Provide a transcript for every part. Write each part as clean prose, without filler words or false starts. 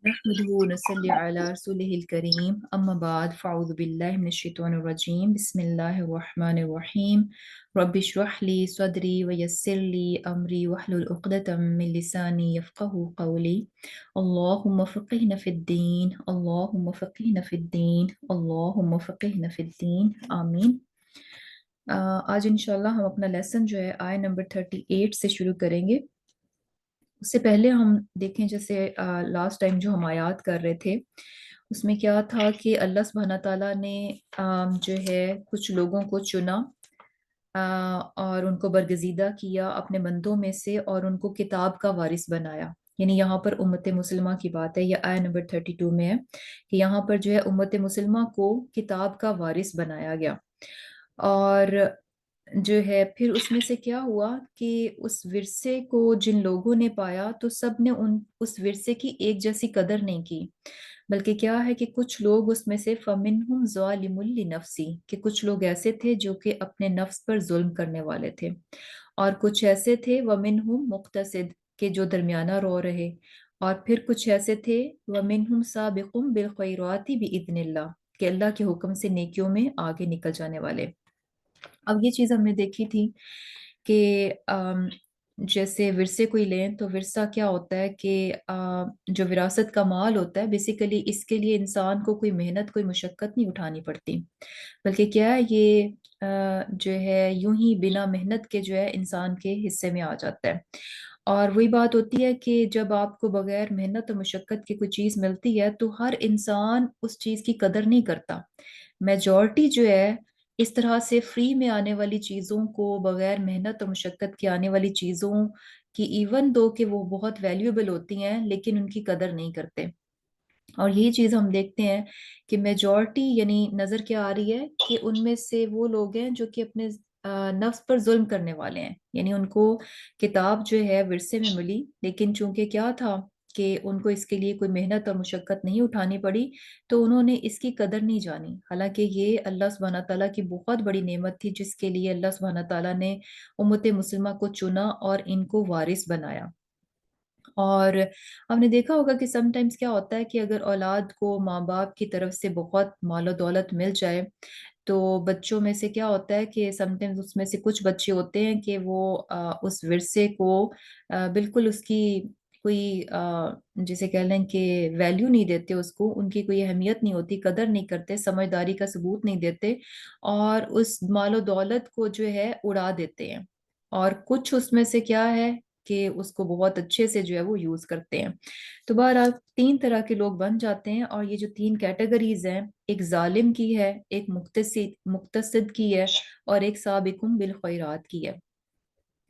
نحمده ونصلي على رسوله الكريم أما بعد فأعوذ بالله من الشيطان الرجيم بسم الله الرحمن الرحيم رب اشرح لي صدري ويسر لي أمري واحلل عقدة من لساني يفقه قولي اللهم فقهنا في الدين اللهم فقهنا في الدين اللهم فقهنا في الدين آمین۔ آج انشاءاللہ ہم اپنا لیسن جو ہے آیت نمبر 38 سے شروع کریں گے۔ اس سے پہلے ہم دیکھیں جیسے لاسٹ ٹائم جو ہم آیات کر رہے تھے اس میں کیا تھا کہ اللہ سبحانہ تعالیٰ نے جو ہے کچھ لوگوں کو چنا اور ان کو برگزیدہ کیا اپنے بندوں میں سے اور ان کو کتاب کا وارث بنایا۔ یعنی یہاں پر امت مسلمہ کی بات ہے، یہ آیت نمبر 32 میں ہے کہ یہاں پر جو ہے امت مسلمہ کو کتاب کا وارث بنایا گیا۔ اور جو ہے پھر اس میں سے کیا ہوا کہ اس ورثے کو جن لوگوں نے پایا تو سب نے اس ورثے کی ایک جیسی قدر نہیں کی، بلکہ کیا ہے کہ کچھ لوگ اس میں سے فَمِنْهُمْ ظَالِمٌ لِنَفْسِهِ کہ کچھ لوگ ایسے تھے جو کہ اپنے نفس پر ظلم کرنے والے تھے، اور کچھ ایسے تھے وَمِنْهُمْ مُقْتَصِدٌ کہ جو درمیانہ رو رہے، اور پھر کچھ ایسے تھے وَمِنْهُمْ سَابِقٌ بِالْخَيْرَاتِ بِإِذْنِ اللَّهِ کہ اللہ کے حکم سے نیکیوں میں آگے نکل جانے والے۔ اب یہ چیز ہم نے دیکھی تھی کہ جیسے ورثے کو ہی لیں تو ورثہ کیا ہوتا ہے کہ جو وراثت کا مال ہوتا ہے بیسیکلی اس کے لیے انسان کو کوئی محنت کوئی مشقت نہیں اٹھانی پڑتی، بلکہ کیا ہے یہ جو ہے یوں ہی بنا محنت کے جو ہے انسان کے حصے میں آ جاتا ہے۔ اور وہی بات ہوتی ہے کہ جب آپ کو بغیر محنت اور مشقت کی کوئی چیز ملتی ہے تو ہر انسان اس چیز کی قدر نہیں کرتا۔ میجورٹی جو ہے اس طرح سے فری میں آنے والی چیزوں کو، بغیر محنت اور مشقت کے آنے والی چیزوں کی ایون دو کہ وہ بہت ویلیوبل ہوتی ہیں لیکن ان کی قدر نہیں کرتے۔ اور یہی چیز ہم دیکھتے ہیں کہ میجورٹی یعنی نظر کیا آ رہی ہے کہ ان میں سے وہ لوگ ہیں جو کہ اپنے نفس پر ظلم کرنے والے ہیں، یعنی ان کو کتاب جو ہے ورثے میں ملی لیکن چونکہ کیا تھا کہ ان کو اس کے لیے کوئی محنت اور مشقت نہیں اٹھانی پڑی تو انہوں نے اس کی قدر نہیں جانی، حالانکہ یہ اللہ سبحانہ تعالیٰ کی بہت بڑی نعمت تھی جس کے لیے اللہ سبحانہ تعالیٰ نے امت مسلمہ کو چنا اور ان کو وارث بنایا۔ اور ہم نے دیکھا ہوگا کہ سم ٹائمز کیا ہوتا ہے کہ اگر اولاد کو ماں باپ کی طرف سے بہت مال و دولت مل جائے تو بچوں میں سے کیا ہوتا ہے کہ سم ٹائمز اس میں سے کچھ بچے ہوتے ہیں کہ وہ اس ورثے کو بالکل اس کی کوئی جسے کہہ لیں کہ ویلیو نہیں دیتے، اس کو ان کی کوئی اہمیت نہیں ہوتی، قدر نہیں کرتے، سمجھداری کا ثبوت نہیں دیتے اور اس مال و دولت کو جو ہے اڑا دیتے ہیں، اور کچھ اس میں سے کیا ہے کہ اس کو بہت اچھے سے جو ہے وہ یوز کرتے ہیں۔ تو بہرحال تین طرح کے لوگ بن جاتے ہیں، اور یہ جو تین کیٹیگریز ہیں، ایک ظالم کی ہے، ایک مقتصد کی ہے، اور ایک سابقون بالخیرات کی ہے۔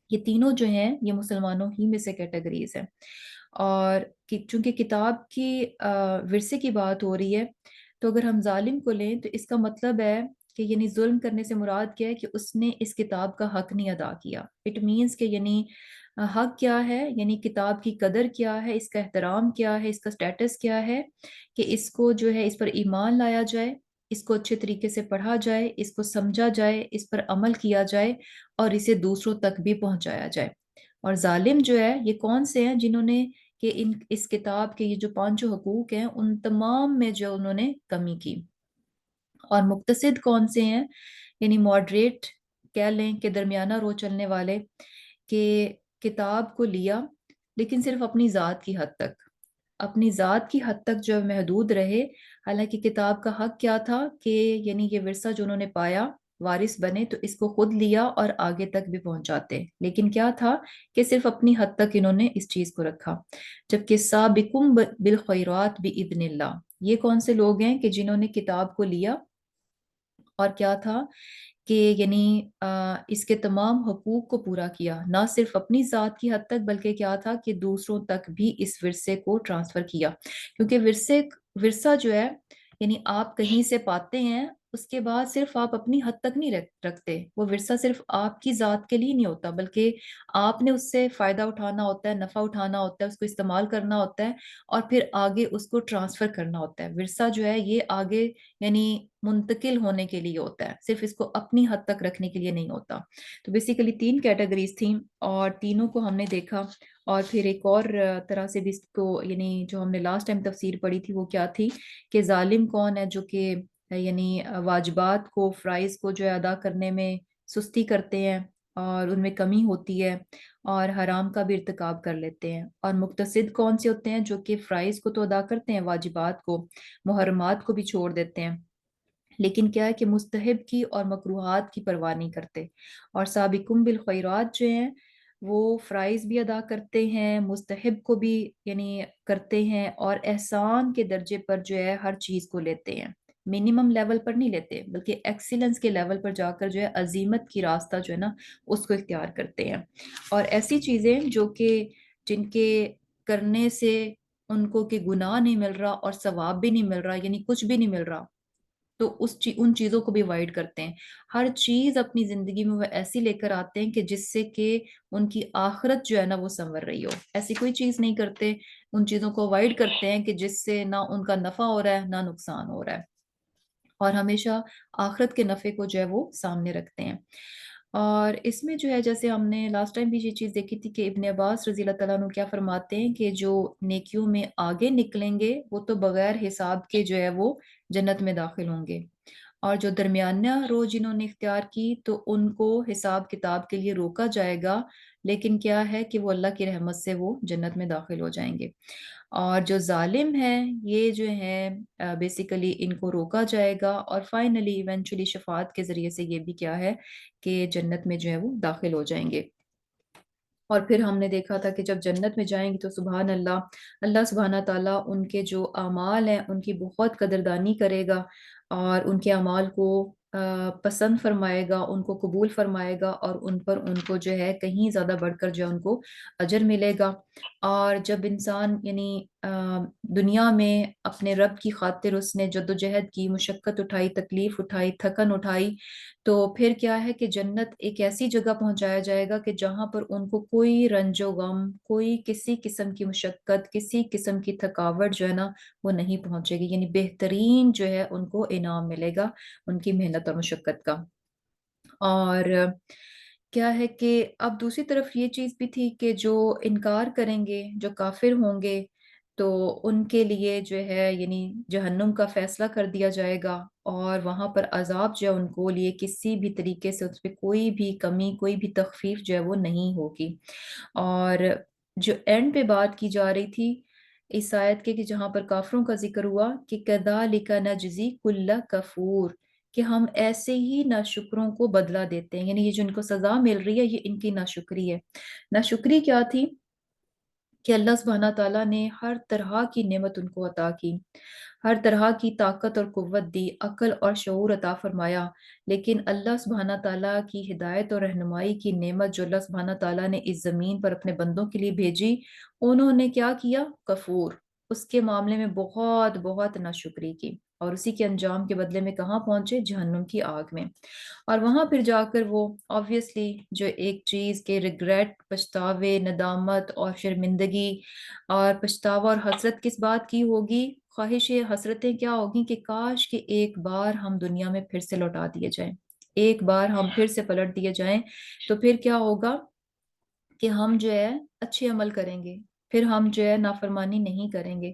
یہ تینوں جو ہیں یہ مسلمانوں ہی میں سے کیٹیگریز ہیں۔ اور چونکہ کتاب کی ورثے کی بات ہو رہی ہے تو اگر ہم ظالم کو لیں تو اس کا مطلب ہے کہ یعنی ظلم کرنے سے مراد کیا ہے کہ اس نے اس کتاب کا حق نہیں ادا کیا۔ اٹ مینس کہ یعنی حق کیا ہے، یعنی کتاب کی قدر کیا ہے، اس کا احترام کیا ہے، اس کا سٹیٹس کیا ہے کہ اس کو جو ہے اس پر ایمان لایا جائے، اس کو اچھے طریقے سے پڑھا جائے، اس کو سمجھا جائے، اس پر عمل کیا جائے اور اسے دوسروں تک بھی پہنچایا جائے۔ اور ظالم جو ہے یہ کون سے ہیں؟ جنہوں نے کہ اس کتاب کے یہ جو پانچوں حقوق ہیں ان تمام میں جو انہوں نے کمی کی۔ اور مقتصد کون سے ہیں؟ یعنی ماڈریٹ کہہ لیں کہ درمیانہ رو چلنے والے، کہ کتاب کو لیا لیکن صرف اپنی ذات کی حد تک، اپنی ذات کی حد تک جو محدود رہے، حالانکہ کتاب کا حق کیا تھا کہ یعنی یہ ورثہ جو انہوں نے پایا وارث بنے تو اس کو خود لیا اور آگے تک بھی پہنچاتے، لیکن کیا تھا کہ صرف اپنی حد تک انہوں نے اس چیز کو رکھا۔ جبکہ سابقم بالخیرات باذن اللہ، یہ کون سے لوگ ہیں کہ جنہوں نے کتاب کو لیا اور کیا تھا کہ یعنی اس کے تمام حقوق کو پورا کیا، نہ صرف اپنی ذات کی حد تک بلکہ کیا تھا کہ دوسروں تک بھی اس ورثے کو ٹرانسفر کیا، کیونکہ ورثہ جو ہے یعنی آپ کہیں سے پاتے ہیں، اس کے بعد صرف آپ اپنی حد تک نہیں رکھتے، وہ ورثہ صرف آپ کی ذات کے لیے نہیں ہوتا، بلکہ آپ نے اس سے فائدہ اٹھانا ہوتا ہے، نفع اٹھانا ہوتا ہے، اس کو استعمال کرنا ہوتا ہے، اور پھر آگے اس کو ٹرانسفر کرنا ہوتا ہے۔ ورثہ جو ہے یہ آگے یعنی منتقل ہونے کے لیے ہوتا ہے، صرف اس کو اپنی حد تک رکھنے کے لیے نہیں ہوتا۔ تو بیسیکلی 3 کیٹیگریز تھیں، اور تینوں کو ہم نے دیکھا، اور پھر ایک اور طرح سے بھی اس کو یعنی جو ہم نے لاسٹ ٹائم تفسیر پڑھی تھی وہ کیا تھی کہ ظالم کون ہے، جو کہ یعنی واجبات کو، فرائض کو جو ہے ادا کرنے میں سستی کرتے ہیں اور ان میں کمی ہوتی ہے، اور حرام کا بھی ارتکاب کر لیتے ہیں۔ اور مقتصد کون سے ہوتے ہیں، جو کہ فرائض کو تو ادا کرتے ہیں، واجبات کو، محرمات کو بھی چھوڑ دیتے ہیں، لیکن کیا ہے کہ مستحب کی اور مکروہات کی پرواہ نہیں کرتے۔ اور سابقون بالخیرات جو ہیں وہ فرائض بھی ادا کرتے ہیں، مستحب کو بھی یعنی کرتے ہیں، اور احسان کے درجے پر جو ہے ہر چیز کو لیتے ہیں، منیمم لیول پر نہیں لیتے، بلکہ ایکسیلنس کے لیول پر جا کر جو ہے عظیمت کی راستہ جو ہے نا اس کو اختیار کرتے ہیں۔ اور ایسی چیزیں جو کہ جن کے کرنے سے ان کو کہ گناہ نہیں مل رہا اور ثواب بھی نہیں مل رہا، یعنی کچھ بھی نہیں مل رہا، تو ان چیزوں کو بھی اوائڈ کرتے ہیں۔ ہر چیز اپنی زندگی میں وہ ایسی لے کر آتے ہیں کہ جس سے کہ ان کی آخرت جو ہے نا وہ سنور رہی ہو، ایسی کوئی چیز نہیں کرتے، ان چیزوں کو اوائڈ کرتے ہیں کہ جس سے نہ ان کا نفع ہو رہا ہے نہ نقصان ہو رہا ہے، اور ہمیشہ آخرت کے نفع کو جو ہے وہ سامنے رکھتے ہیں۔ اور اس میں جو ہے جیسے ہم نے لاسٹ ٹائم بھی یہ چیز دیکھی تھی کہ ابن عباس رضی اللہ تعالیٰ عنہ کیا فرماتے ہیں کہ جو نیکیوں میں آگے نکلیں گے وہ تو بغیر حساب کے جو ہے وہ جنت میں داخل ہوں گے، اور جو درمیانہ رو جنہوں نے اختیار کی تو ان کو حساب کتاب کے لیے روکا جائے گا، لیکن کیا ہے کہ وہ اللہ کی رحمت سے وہ جنت میں داخل ہو جائیں گے۔ اور جو ظالم ہیں یہ جو ہیں بیسیکلی ان کو روکا جائے گا، اور فائنلی ایونچولی شفاعت کے ذریعے سے یہ بھی کیا ہے کہ جنت میں جو ہے وہ داخل ہو جائیں گے۔ اور پھر ہم نے دیکھا تھا کہ جب جنت میں جائیں گی تو سبحان اللہ، اللہ سبحانہ تعالیٰ ان کے جو اعمال ہیں ان کی بہت قدردانی کرے گا، اور ان کے اعمال کو پسند فرمائے گا، ان کو قبول فرمائے گا، اور ان پر ان کو جو ہے کہیں زیادہ بڑھ کر جو ہے ان کو اجر ملے گا۔ اور جب انسان یعنی دنیا میں اپنے رب کی خاطر اس نے جدوجہد کی، مشقت اٹھائی، تکلیف اٹھائی، تھکن اٹھائی، تو پھر کیا ہے کہ جنت ایک ایسی جگہ پہنچایا جائے گا کہ جہاں پر ان کو کوئی رنج و غم، کوئی کسی قسم کی مشقت، کسی قسم کی تھکاوٹ جو ہے نا وہ نہیں پہنچے گی، یعنی بہترین جو ہے ان کو انعام ملے گا ان کی محنت اور مشقت کا۔ اور کیا ہے کہ اب دوسری طرف یہ چیز بھی تھی کہ جو انکار کریں گے، جو کافر ہوں گے، تو ان کے لیے جو ہے یعنی جہنم کا فیصلہ کر دیا جائے گا، اور وہاں پر عذاب جو ہے ان کو لیے کسی بھی طریقے سے اس پہ کوئی بھی کمی، کوئی بھی تخفیف جو ہے وہ نہیں ہوگی۔ اور جو اینڈ پہ بات کی جا رہی تھی اس آیت کے کہ جہاں پر کافروں کا ذکر ہوا کہ کذالک نجزی کل کفور، کہ ہم ایسے ہی ناشکروں کو بدلہ دیتے ہیں، یعنی یہ جو ان کو سزا مل رہی ہے یہ ان کی ناشکری ہے۔ ناشکری کیا تھی کہ اللہ سبحانہ تعالیٰ نے ہر طرح کی نعمت ان کو عطا کی، ہر طرح کی طاقت اور قوت دی، عقل اور شعور عطا فرمایا، لیکن اللہ سبحانہ تعالیٰ کی ہدایت اور رہنمائی کی نعمت جو اللہ سبحانہ تعالیٰ نے اس زمین پر اپنے بندوں کے لیے بھیجی، انہوں نے کیا کیا؟ کفور، اس کے معاملے میں بہت بہت ناشکری کی، اور اسی کے انجام کے بدلے میں کہاں پہنچے؟ جہنم کی آگ میں۔ اور وہاں پھر جا کر وہ آبویسلی جو ایک چیز کے ریگریٹ، پچھتاوے، ندامت اور شرمندگی اور پچھتاوا اور حسرت کس بات کی ہوگی؟ خواہشیں، حسرتیں کیا ہوگی کہ کاش کہ ایک بار ہم دنیا میں پھر سے لوٹا دیے جائیں، ایک بار ہم پھر سے پلٹ دیے جائیں، تو پھر کیا ہوگا کہ ہم جو ہے اچھے عمل کریں گے، پھر ہم جو ہے نافرمانی نہیں کریں گے۔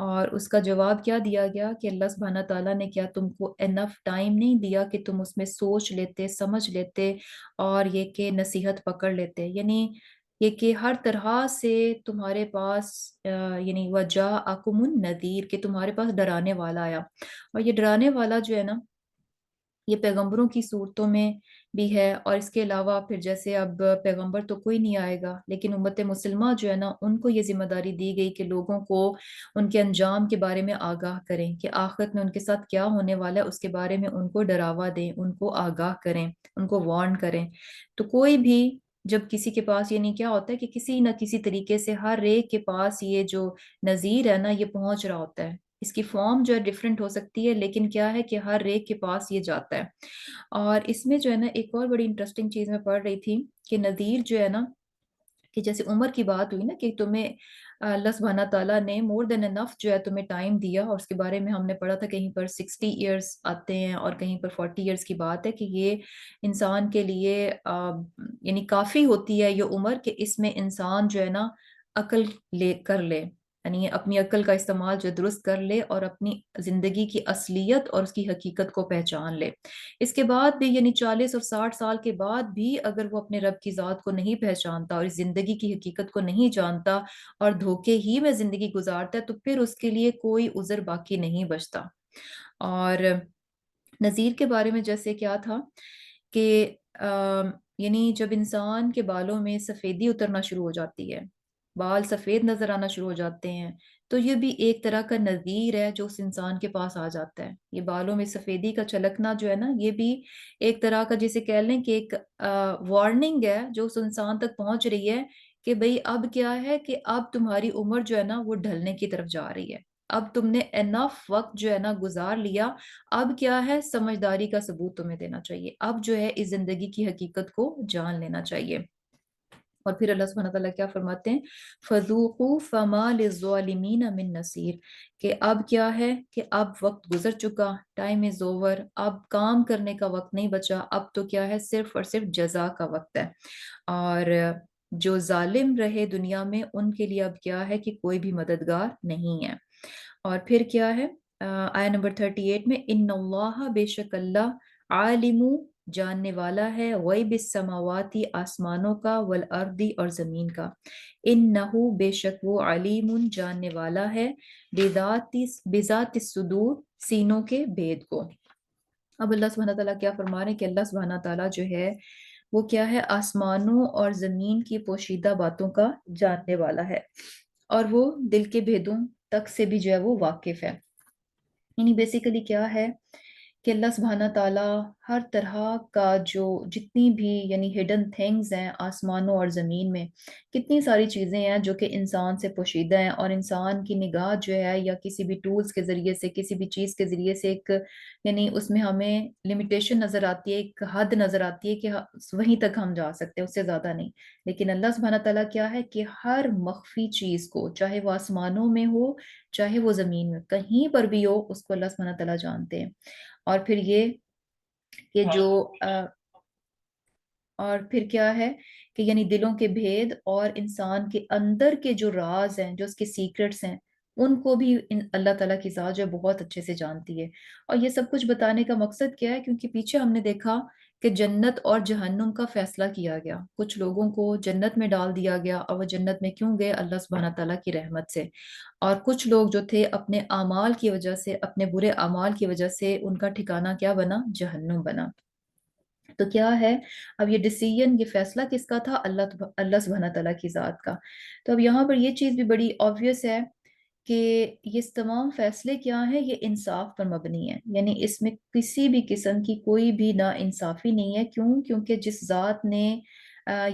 اور اس کا جواب کیا دیا گیا کہ اللہ سبحانہ تعالیٰ نے کیا تم کو انف ٹائم نہیں دیا کہ تم اس میں سوچ لیتے، سمجھ لیتے، اور یہ کہ نصیحت پکڑ لیتے، یعنی یہ کہ ہر طرح سے تمہارے پاس یعنی وجاءکم النذیر، کہ تمہارے پاس ڈرانے والا آیا، اور یہ ڈرانے والا جو ہے نا یہ پیغمبروں کی صورتوں میں بھی ہے، اور اس کے علاوہ پھر جیسے اب پیغمبر تو کوئی نہیں آئے گا، لیکن امت مسلمہ جو ہے نا ان کو یہ ذمہ داری دی گئی کہ لوگوں کو ان کے انجام کے بارے میں آگاہ کریں، کہ آخرت میں ان کے ساتھ کیا ہونے والا ہے اس کے بارے میں ان کو ڈراوا دیں، ان کو آگاہ کریں، ان کو وارن کریں۔ تو کوئی بھی جب کسی کے پاس یعنی کیا ہوتا ہے کہ کسی نہ کسی طریقے سے ہر ایک کے پاس یہ جو نذیر ہے نا یہ پہنچ رہا ہوتا ہے، اس کی فارم جو ہے ڈفرینٹ ہو سکتی ہے، لیکن کیا ہے کہ ہر ایک کے پاس یہ جاتا ہے۔ اور اس میں جو ہے نا ایک اور بڑی انٹرسٹنگ چیز میں پڑھ رہی تھی کہ نذیر جو ہے نا، کہ جیسے عمر کی بات ہوئی نا کہ تمہیں اللہ سبحانہ تعالیٰ نے مور دین انف جو ہے تمہیں ٹائم دیا، اور اس کے بارے میں ہم نے پڑھا تھا کہیں پر 60 ایئرس آتے ہیں اور کہیں پر 40 ایئرس کی بات ہے کہ یہ انسان کے لیے یعنی کافی ہوتی ہے یہ عمر کہ اس میں انسان جو ہے نا عقل لے کر لے، یعنی اپنی عقل کا استعمال جو درست کر لے اور اپنی زندگی کی اصلیت اور اس کی حقیقت کو پہچان لے۔ اس کے بعد بھی یعنی 40 اور 60 سال کے بعد بھی اگر وہ اپنے رب کی ذات کو نہیں پہچانتا اور اس زندگی کی حقیقت کو نہیں جانتا اور دھوکے ہی میں زندگی گزارتا ہے، تو پھر اس کے لیے کوئی عذر باقی نہیں بچتا۔ اور نذیر کے بارے میں جیسے کیا تھا کہ یعنی جب انسان کے بالوں میں سفیدی اترنا شروع ہو جاتی ہے، بال سفید نظر آنا شروع ہو جاتے ہیں، تو یہ بھی ایک طرح کا نذیر ہے جو اس انسان کے پاس آ جاتا ہے۔ یہ بالوں میں سفیدی کا چھلکنا جو ہے نا، یہ بھی ایک طرح کا جسے کہہ لیں کہ ایک وارننگ ہے جو اس انسان تک پہنچ رہی ہے کہ بھئی اب کیا ہے کہ اب تمہاری عمر جو ہے نا وہ ڈھلنے کی طرف جا رہی ہے، اب تم نے انف وقت جو ہے نا گزار لیا، اب کیا ہے سمجھداری کا ثبوت تمہیں دینا چاہیے، اب جو ہے اس زندگی کی حقیقت کو جان لینا چاہیے۔ اور پھر اللہ سبحانہ تعالیٰ کیا فرماتے ہیں، فَذُوقُوا فَمَا لِلظَّالِمِينَ مِن نَصِيرٍ، کہ اب کیا ہے کہ اب وقت گزر چکا، ٹائم از اوور، اب کام کرنے کا وقت نہیں بچا، اب تو کیا ہے صرف اور صرف جزا کا وقت ہے۔ اور جو ظالم رہے دنیا میں ان کے لیے اب کیا ہے کہ کوئی بھی مددگار نہیں ہے۔ اور پھر کیا ہے آیہ نمبر 38 میں، ان اللہ، بے شک اللہ، عالم، جاننے والا ہے، غیب السماواتی، آسمانوں کا، والارضی، اور زمین کا، انہو، بے شک وہ، علیم، جاننے والا ہے، بذات الصدور، سینوں کے بھید کو۔ اب اللہ سبحانہ تعالیٰ کیا فرما رہے ہیں کہ اللہ سبحانہ تعالیٰ جو ہے وہ کیا ہے، آسمانوں اور زمین کی پوشیدہ باتوں کا جاننے والا ہے، اور وہ دل کے بھیدوں تک سے بھی جو ہے وہ واقف ہے۔ یعنی بیسیکلی کیا ہے کہ اللہ سبحانہ تعالیٰ ہر طرح کا جو جتنی بھی یعنی ہڈن تھنگز ہیں آسمانوں اور زمین میں، کتنی ساری چیزیں ہیں جو کہ انسان سے پوشیدہ ہیں، اور انسان کی نگاہ جو ہے یا کسی بھی ٹولز کے ذریعے سے، کسی بھی چیز کے ذریعے سے ایک یعنی اس میں ہمیں لمیٹیشن نظر آتی ہے، ایک حد نظر آتی ہے کہ وہیں تک ہم جا سکتے ہیں، اس سے زیادہ نہیں۔ لیکن اللہ سبحانہ تعالیٰ کیا ہے کہ ہر مخفی چیز کو، چاہے وہ آسمانوں میں ہو چاہے وہ زمین میں، کہیں پر بھی ہو، اس کو اللہ سبحانہ تعالیٰ جانتے ہیں۔ اور پھر یہ کہ جو اور پھر کیا ہے کہ یعنی دلوں کے بھید اور انسان کے اندر کے جو راز ہیں، جو اس کے سیکرٹس ہیں، ان کو بھی اللہ تعالیٰ کی ذات جو ہے بہت اچھے سے جانتی ہے۔ اور یہ سب کچھ بتانے کا مقصد کیا ہے؟ کیونکہ پیچھے ہم نے دیکھا کہ جنت اور جہنم کا فیصلہ کیا گیا، کچھ لوگوں کو جنت میں ڈال دیا گیا، اور وہ جنت میں کیوں گئے؟ اللہ سبحانہ تعالیٰ کی رحمت سے۔ اور کچھ لوگ جو تھے اپنے اعمال کی وجہ سے، اپنے برے اعمال کی وجہ سے، ان کا ٹھکانہ کیا بنا؟ جہنم بنا۔ تو کیا ہے اب یہ ڈیسیژن، یہ فیصلہ کس کا تھا؟ اللہ سبحانہ تعالیٰ کی ذات کا۔ تو اب یہاں پر یہ چیز بھی بڑی آبویس ہے کہ یہ تمام فیصلے کیا ہیں؟ یہ انصاف پر مبنی ہے، یعنی اس میں کسی بھی قسم کی کوئی بھی نا انصافی نہیں ہے۔ کیوں؟ کیونکہ جس ذات نے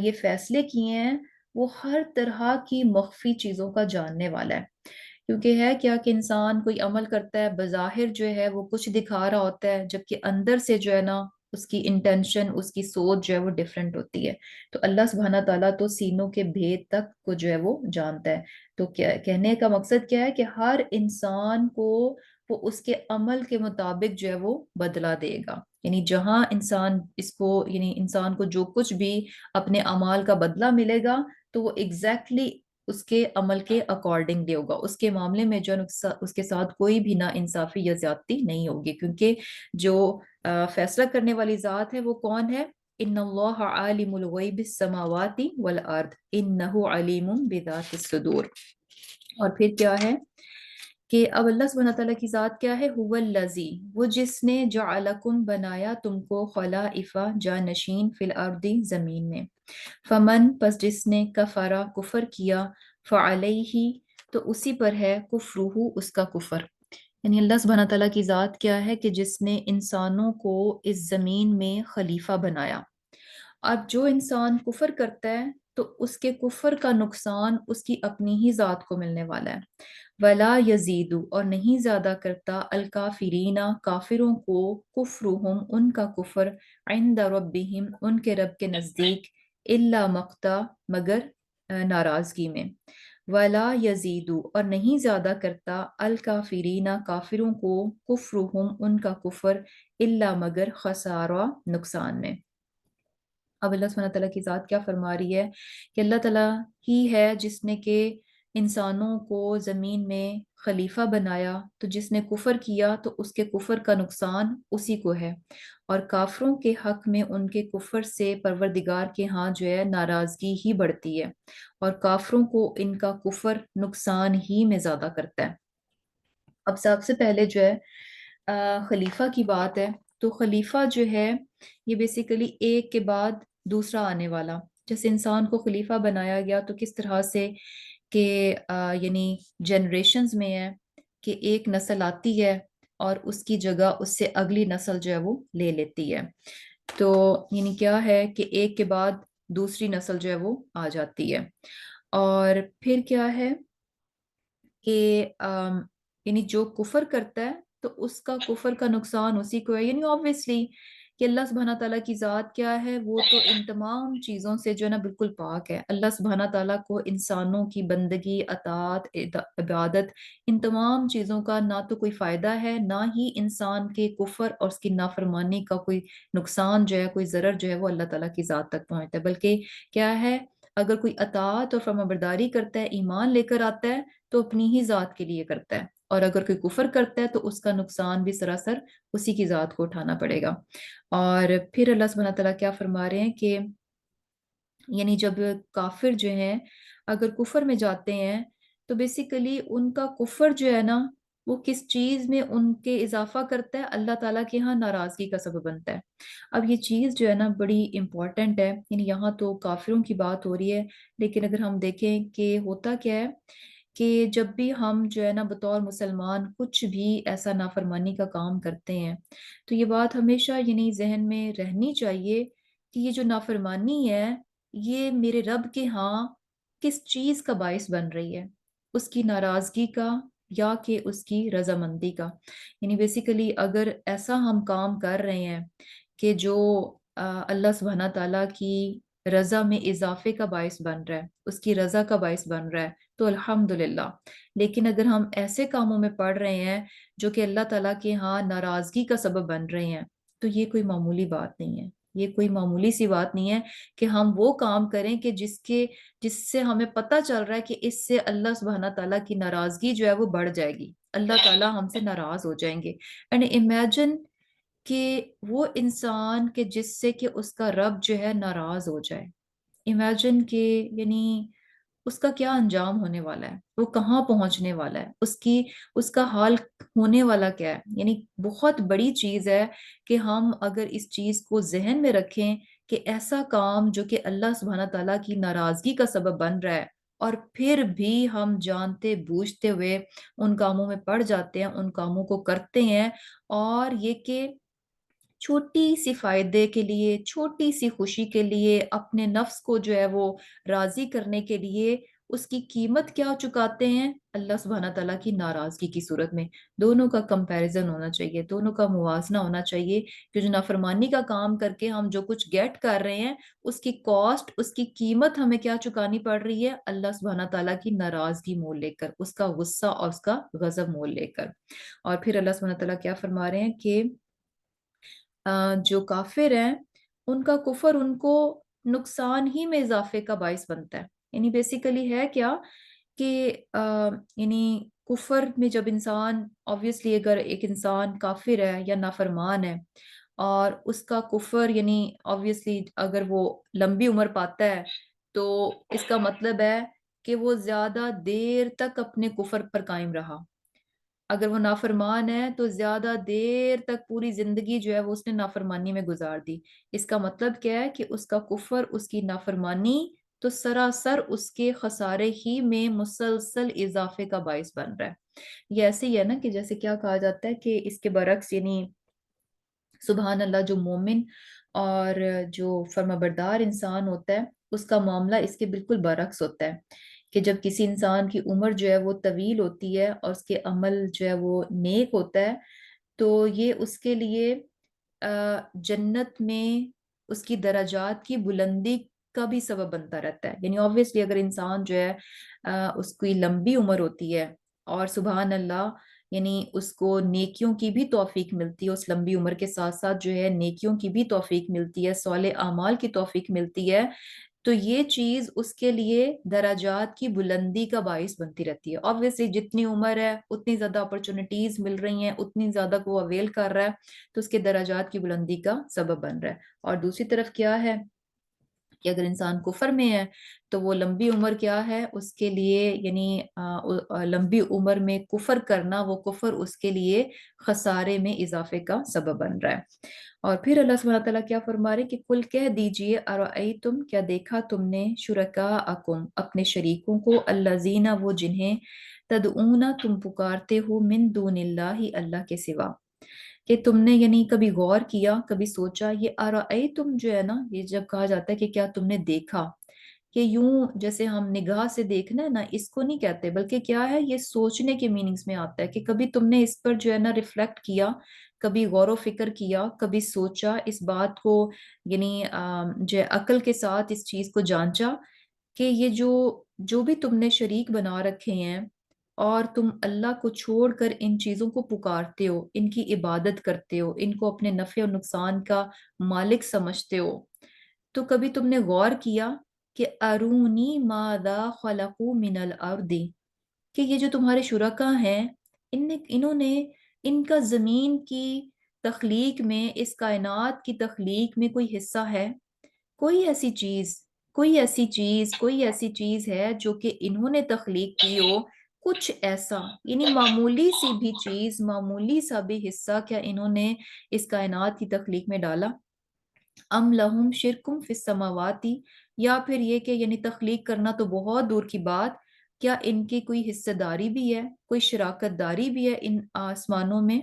یہ فیصلے کیے ہیں وہ ہر طرح کی مخفی چیزوں کا جاننے والا ہے۔ کیونکہ ہے کیا کہ انسان کوئی عمل کرتا ہے، بظاہر جو ہے وہ کچھ دکھا رہا ہوتا ہے، جبکہ اندر سے جو ہے نا اس کی انٹینشن، اس کی سوچ جو ہے وہ ڈیفرنٹ ہوتی ہے۔ تو اللہ سبحانہ تعالیٰ تو سینوں کے بھید تک کو جو ہے وہ جانتا ہے۔ تو کیا کہنے کا مقصد کیا ہے کہ ہر انسان کو وہ اس کے عمل کے مطابق جو ہے وہ بدلہ دے گا، یعنی جہاں انسان اس کو یعنی انسان کو جو کچھ بھی اپنے اعمال کا بدلہ ملے گا تو وہ ایگزیکٹلی اس کے عمل کے اکارڈنگلی ہوگا، اس کے معاملے میں جو اس کے ساتھ کوئی بھی نا انصافی یا زیادتی نہیں ہوگی، کیونکہ جو فیصلہ کرنے والی ذات ہے وہ کون ہے؟ ان اللہ عالم الغیب السماوات والارض انہ علیم بذات الصدور۔ اور پھر کیا ہے کہ اب اللہ سبحانہ تعالیٰ کی ذات کیا ہے؟ هو الذی، وہ جس نے جعلکم، بنایا تم کو، خلائف، جانشین، فی الارض، زمین میں، فمن، پس جس نے، کفرا، کفر کیا، فعلیہ، تو اسی پر ہے، کفرہ، اس کا کفر۔ یعنی اللہ سبحانہ تعالیٰ کی ذات کیا ہے کہ جس نے انسانوں کو اس زمین میں خلیفہ بنایا۔ اب جو انسان کفر کرتا ہے تو اس کے کفر کا نقصان اس کی اپنی ہی ذات کو ملنے والا ہے۔ ولا یزیدو، اور نہیں زیادہ کرتا، الکافرین کافروں کو، کفرہم ان کا کفر، عند ربہم ان کے رب کے نزدیک، الا مقتا مگر ناراضگی میں۔ ولا یزیدو، اور نہیں زیادہ کرتا، الکافرین کافروں کو، کفرہم ان کا کفر، الا مگر خسارہ نقصان میں۔ اب اللہ سبحانہ تعالیٰ کی ذات کیا فرما رہی ہے کہ اللہ تعالیٰ ہی ہے جس نے کہ انسانوں کو زمین میں خلیفہ بنایا، تو جس نے کفر کیا تو اس کے کفر کا نقصان اسی کو ہے، اور کافروں کے حق میں ان کے کفر سے پروردگار کے ہاں جو ہے ناراضگی ہی بڑھتی ہے، اور کافروں کو ان کا کفر نقصان ہی میں زیادہ کرتا ہے۔ اب سب سے پہلے جو ہے خلیفہ کی بات ہے، تو خلیفہ جو ہے یہ بیسیکلی ایک کے بعد دوسرا آنے والا، جیسے انسان کو خلیفہ بنایا گیا تو کس طرح سے کہ یعنی جنریشنز میں ہے کہ ایک نسل آتی ہے اور اس کی جگہ اس سے اگلی نسل جو ہے وہ لے لیتی ہے، تو یعنی کیا ہے کہ ایک کے بعد دوسری نسل جو ہے وہ آ جاتی ہے، اور پھر کیا ہے کہ یعنی جو کفر کرتا ہے تو اس کا کفر کا نقصان اسی کو ہے، یعنی obviously کہ اللہ سبحانہ تعالیٰ کی ذات کیا ہے، وہ تو ان تمام چیزوں سے جو ہے نا بالکل پاک ہے۔ اللہ سبحانہ تعالیٰ کو انسانوں کی بندگی، اطاعت، عبادت، ان تمام چیزوں کا نہ تو کوئی فائدہ ہے، نہ ہی انسان کے کفر اور اس کی نافرمانی کا کوئی نقصان جو ہے، کوئی ضرر جو ہے وہ اللہ تعالیٰ کی ذات تک پہنچتا ہے، بلکہ کیا ہے، اگر کوئی اطاعت اور فرمانبرداری کرتا ہے، ایمان لے کر آتا ہے تو اپنی ہی ذات کے لیے کرتا ہے، اور اگر کوئی کفر کرتا ہے تو اس کا نقصان بھی سراسر اسی کی ذات کو اٹھانا پڑے گا۔ اور پھر اللہ سبحانہ تعالیٰ کیا فرما رہے ہیں کہ یعنی جب کافر جو ہیں اگر کفر میں جاتے ہیں تو بیسیکلی ان کا کفر جو ہے نا وہ کس چیز میں ان کے اضافہ کرتا ہے، اللہ تعالیٰ کے ہاں ناراضگی کا سبب بنتا ہے۔ اب یہ چیز جو ہے نا بڑی امپورٹنٹ ہے، یعنی یہاں تو کافروں کی بات ہو رہی ہے، لیکن اگر ہم دیکھیں کہ ہوتا کیا ہے کہ جب بھی ہم جو ہے نا بطور مسلمان کچھ بھی ایسا نافرمانی کا کام کرتے ہیں تو یہ بات ہمیشہ یعنی ذہن میں رہنی چاہیے کہ یہ جو نافرمانی ہے یہ میرے رب کے ہاں کس چیز کا باعث بن رہی ہے، اس کی ناراضگی کا یا کہ اس کی رضامندی کا۔ یعنی بیسیکلی اگر ایسا ہم کام کر رہے ہیں کہ جو اللہ سبحانہ تعالیٰ کی رضا میں اضافے کا باعث بن رہا ہے، اس کی رضا کا باعث بن رہا ہے تو الحمدللہ، لیکن اگر ہم ایسے کاموں میں پڑ رہے ہیں جو کہ اللہ تعالیٰ کے ہاں ناراضگی کا سبب بن رہے ہیں تو یہ کوئی معمولی بات نہیں ہے، یہ کوئی معمولی سی بات نہیں ہے کہ ہم وہ کام کریں کہ جس سے ہمیں پتہ چل رہا ہے کہ اس سے اللہ سبحانہ تعالیٰ کی ناراضگی جو ہے وہ بڑھ جائے گی، اللہ تعالیٰ ہم سے ناراض ہو جائیں گے۔ اینڈ امیجن کہ وہ انسان کہ جس سے کہ اس کا رب جو ہے ناراض ہو جائے، امیجن کہ یعنی اس کا کیا انجام ہونے والا ہے، وہ کہاں پہنچنے والا ہے، اس کا حال ہونے والا کیا ہے۔ یعنی بہت بڑی چیز ہے کہ ہم اگر اس چیز کو ذہن میں رکھیں کہ ایسا کام جو کہ اللہ سبحانہ تعالیٰ کی ناراضگی کا سبب بن رہا ہے اور پھر بھی ہم جانتے بوجھتے ہوئے ان کاموں میں پڑ جاتے ہیں، ان کاموں کو کرتے ہیں، اور یہ کہ چھوٹی سی فائدے کے لیے، چھوٹی سی خوشی کے لیے، اپنے نفس کو جو ہے وہ راضی کرنے کے لیے اس کی قیمت کیا چکاتے ہیں، اللہ سبحانہ تعالیٰ کی ناراضگی کی صورت میں۔ دونوں کا کمپیریزن ہونا چاہیے، دونوں کا موازنہ ہونا چاہیے کہ جو نافرمانی کا کام کر کے ہم جو کچھ گیٹ کر رہے ہیں اس کی کاسٹ، اس کی قیمت ہمیں کیا چکانی پڑ رہی ہے، اللہ سبحانہ تعالیٰ کی ناراضگی مول لے کر، اس کا غصہ اور اس کا غضب مول لے کر۔ اور پھر اللہ سبحانہ تعالیٰ کیا فرما رہے ہیں کہ جو کافر ہیں ان کا کفر ان کو نقصان ہی میں اضافے کا باعث بنتا ہے۔ یعنی بیسیکلی ہے کیا کہ یعنی کفر میں جب انسان obviously اگر ایک انسان کافر ہے یا نافرمان ہے اور اس کا کفر یعنی obviously اگر وہ لمبی عمر پاتا ہے تو اس کا مطلب ہے کہ وہ زیادہ دیر تک اپنے کفر پر قائم رہا، اگر وہ نافرمان ہے تو زیادہ دیر تک پوری زندگی جو ہے وہ اس نے نافرمانی میں گزار دی۔ اس کا مطلب کیا ہے کہ اس کا کفر، اس کی نافرمانی تو سراسر اس کے خسارے ہی میں مسلسل اضافے کا باعث بن رہا ہے۔ یہ ایسے ہی ہے نا کہ جیسے کیا کہا جاتا ہے کہ اس کے برعکس یعنی سبحان اللہ جو مومن اور جو فرمانبردار انسان ہوتا ہے اس کا معاملہ اس کے بالکل برعکس ہوتا ہے کہ جب کسی انسان کی عمر جو ہے وہ طویل ہوتی ہے اور اس کے عمل جو ہے وہ نیک ہوتا ہے تو یہ اس کے لیے جنت میں اس کی درجات کی بلندی کا بھی سبب بنتا رہتا ہے. یعنی obviously اگر انسان جو ہے اس کی لمبی عمر ہوتی ہے اور سبحان اللہ یعنی اس کو نیکیوں کی بھی توفیق ملتی ہے، اس لمبی عمر کے ساتھ ساتھ جو ہے نیکیوں کی بھی توفیق ملتی ہے، صالح اعمال کی توفیق ملتی ہے، تو یہ چیز اس کے لیے درجات کی بلندی کا باعث بنتی رہتی ہے. obviously جتنی عمر ہے اتنی زیادہ اپرچونٹیز مل رہی ہیں، اتنی زیادہ کو اویل کر رہا ہے تو اس کے درجات کی بلندی کا سبب بن رہا ہے. اور دوسری طرف کیا ہے کہ اگر انسان کفر میں ہے تو وہ لمبی عمر کیا ہے اس کے لیے، یعنی لمبی عمر میں کفر کرنا، وہ کفر اس کے لیے خسارے میں اضافے کا سبب بن رہا ہے. اور پھر اللہ سبحانہ تعالیٰ کیا فرما رہے کہ کل کہہ دیجئے ارأیتم کیا دیکھا تم نے شرکاءکم اپنے شریکوں کو الذین وہ جنہیں تدعون تم پکارتے ہو من دون اللہ اللہ کے سوا، کہ تم نے یعنی کبھی غور کیا، کبھی سوچا. یہ ارأیتم جو ہے نا، یہ جب کہا جاتا ہے کہ کیا تم نے دیکھا، کہ یوں جیسے ہم نگاہ سے دیکھنا ہے نا، اس کو نہیں کہتے بلکہ کیا ہے یہ سوچنے کے میننگز میں آتا ہے کہ کبھی تم نے اس پر جو ہے نا ریفلیکٹ کیا، کبھی غور و فکر کیا، کبھی سوچا اس بات کو، یعنی جو ہے عقل کے ساتھ اس چیز کو جانچا کہ یہ جو بھی تم نے شریک بنا رکھے ہیں اور تم اللہ کو چھوڑ کر ان چیزوں کو پکارتے ہو، ان کی عبادت کرتے ہو، ان کو اپنے نفع و نقصان کا مالک سمجھتے ہو، تو کبھی تم نے غور کیا کہ ارونی ماذا خلقو من الارض، کہ یہ جو تمہارے شرکا ہیں انہوں نے ان کا زمین کی تخلیق میں، اس کائنات کی تخلیق میں کوئی حصہ ہے؟ کوئی ایسی چیز کوئی ایسی چیز ہے جو کہ انہوں نے تخلیق کی ہو؟ کچھ ایسا یعنی معمولی سی بھی چیز، معمولی سا بھی حصہ کیا انہوں نے اس کائنات کی تخلیق میں ڈالا؟ ام لہم شرکم فی السماواتی، یا پھر یہ کہ یعنی تخلیق کرنا تو بہت دور کی بات، کیا ان کی کوئی حصہ داری بھی ہے، کوئی شراکت داری بھی ہے ان آسمانوں میں؟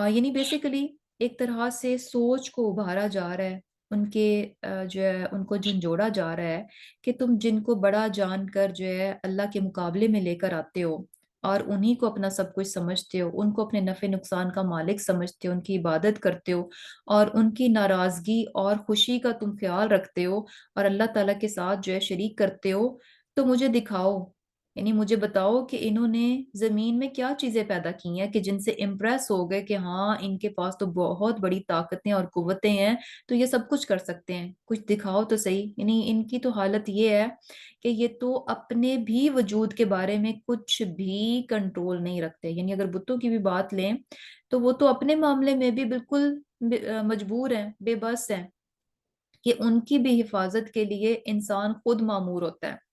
یعنی بیسیکلی ایک طرح سے سوچ کو ابھارا جا رہا ہے، ان کے جو ہے ان کو جھنجھوڑا جا رہا ہے کہ تم جن کو بڑا جان کر جو ہے اللہ کے مقابلے میں لے کر آتے ہو اور انہی کو اپنا سب کچھ سمجھتے ہو، ان کو اپنے نفع نقصان کا مالک سمجھتے ہو، ان کی عبادت کرتے ہو اور ان کی ناراضگی اور خوشی کا تم خیال رکھتے ہو اور اللہ تعالیٰ کے ساتھ جو ہے شریک کرتے ہو، تو مجھے دکھاؤ، یعنی مجھے بتاؤ کہ انہوں نے زمین میں کیا چیزیں پیدا کی ہیں کہ جن سے امپریس ہو گئے کہ ہاں ان کے پاس تو بہت بڑی طاقتیں اور قوتیں ہیں، تو یہ سب کچھ کر سکتے ہیں، کچھ دکھاؤ تو صحیح. یعنی ان کی تو حالت یہ ہے کہ یہ تو اپنے بھی وجود کے بارے میں کچھ بھی کنٹرول نہیں رکھتے. یعنی اگر بتوں کی بھی بات لیں تو وہ تو اپنے معاملے میں بھی بالکل مجبور ہیں، بے بس ہیں کہ ان کی بھی حفاظت کے لیے انسان خود مامور ہوتا ہے،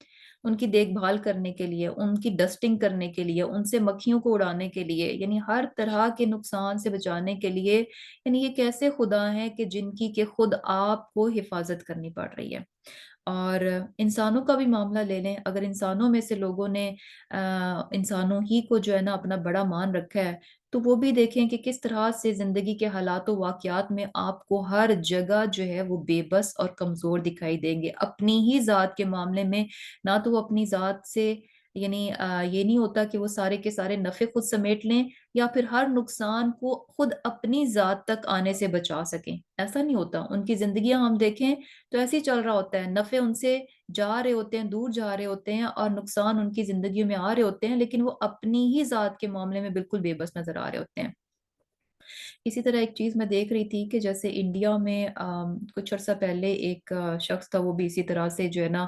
ان کی دیکھ بھال کرنے کے لیے، ان کی ڈسٹنگ کرنے کے لیے، ان سے مکھیوں کو اڑانے کے لیے، یعنی ہر طرح کے نقصان سے بچانے کے لیے. یعنی یہ کیسے خدا ہیں کہ جن کی کہ خود آپ کو حفاظت کرنی پڑ رہی ہے. اور انسانوں کا بھی معاملہ لے لیں، اگر انسانوں میں سے لوگوں نے انسانوں ہی کو جو ہے نا اپنا بڑا مان رکھا ہے تو وہ بھی دیکھیں کہ کس طرح سے زندگی کے حالات و واقعات میں آپ کو ہر جگہ جو ہے وہ بے بس اور کمزور دکھائی دیں گے. اپنی ہی ذات کے معاملے میں نہ تو وہ اپنی ذات سے، یعنی یہ نہیں ہوتا کہ وہ سارے کے سارے نفع خود سمیٹ لیں یا پھر ہر نقصان کو خود اپنی ذات تک آنے سے بچا سکیں، ایسا نہیں ہوتا. ان کی زندگیاں ہم دیکھیں تو ایسے ہی چل رہا ہوتا ہے، نفع ان سے جا رہے ہوتے ہیں، دور جا رہے ہوتے ہیں اور نقصان ان کی زندگیوں میں آ رہے ہوتے ہیں، لیکن وہ اپنی ہی ذات کے معاملے میں بالکل بے بس نظر آ رہے ہوتے ہیں. اسی طرح ایک چیز میں دیکھ رہی تھی کہ جیسے انڈیا میں کچھ عرصہ پہلے ایک شخص تھا، وہ بھی اسی طرح سے جو ہے نا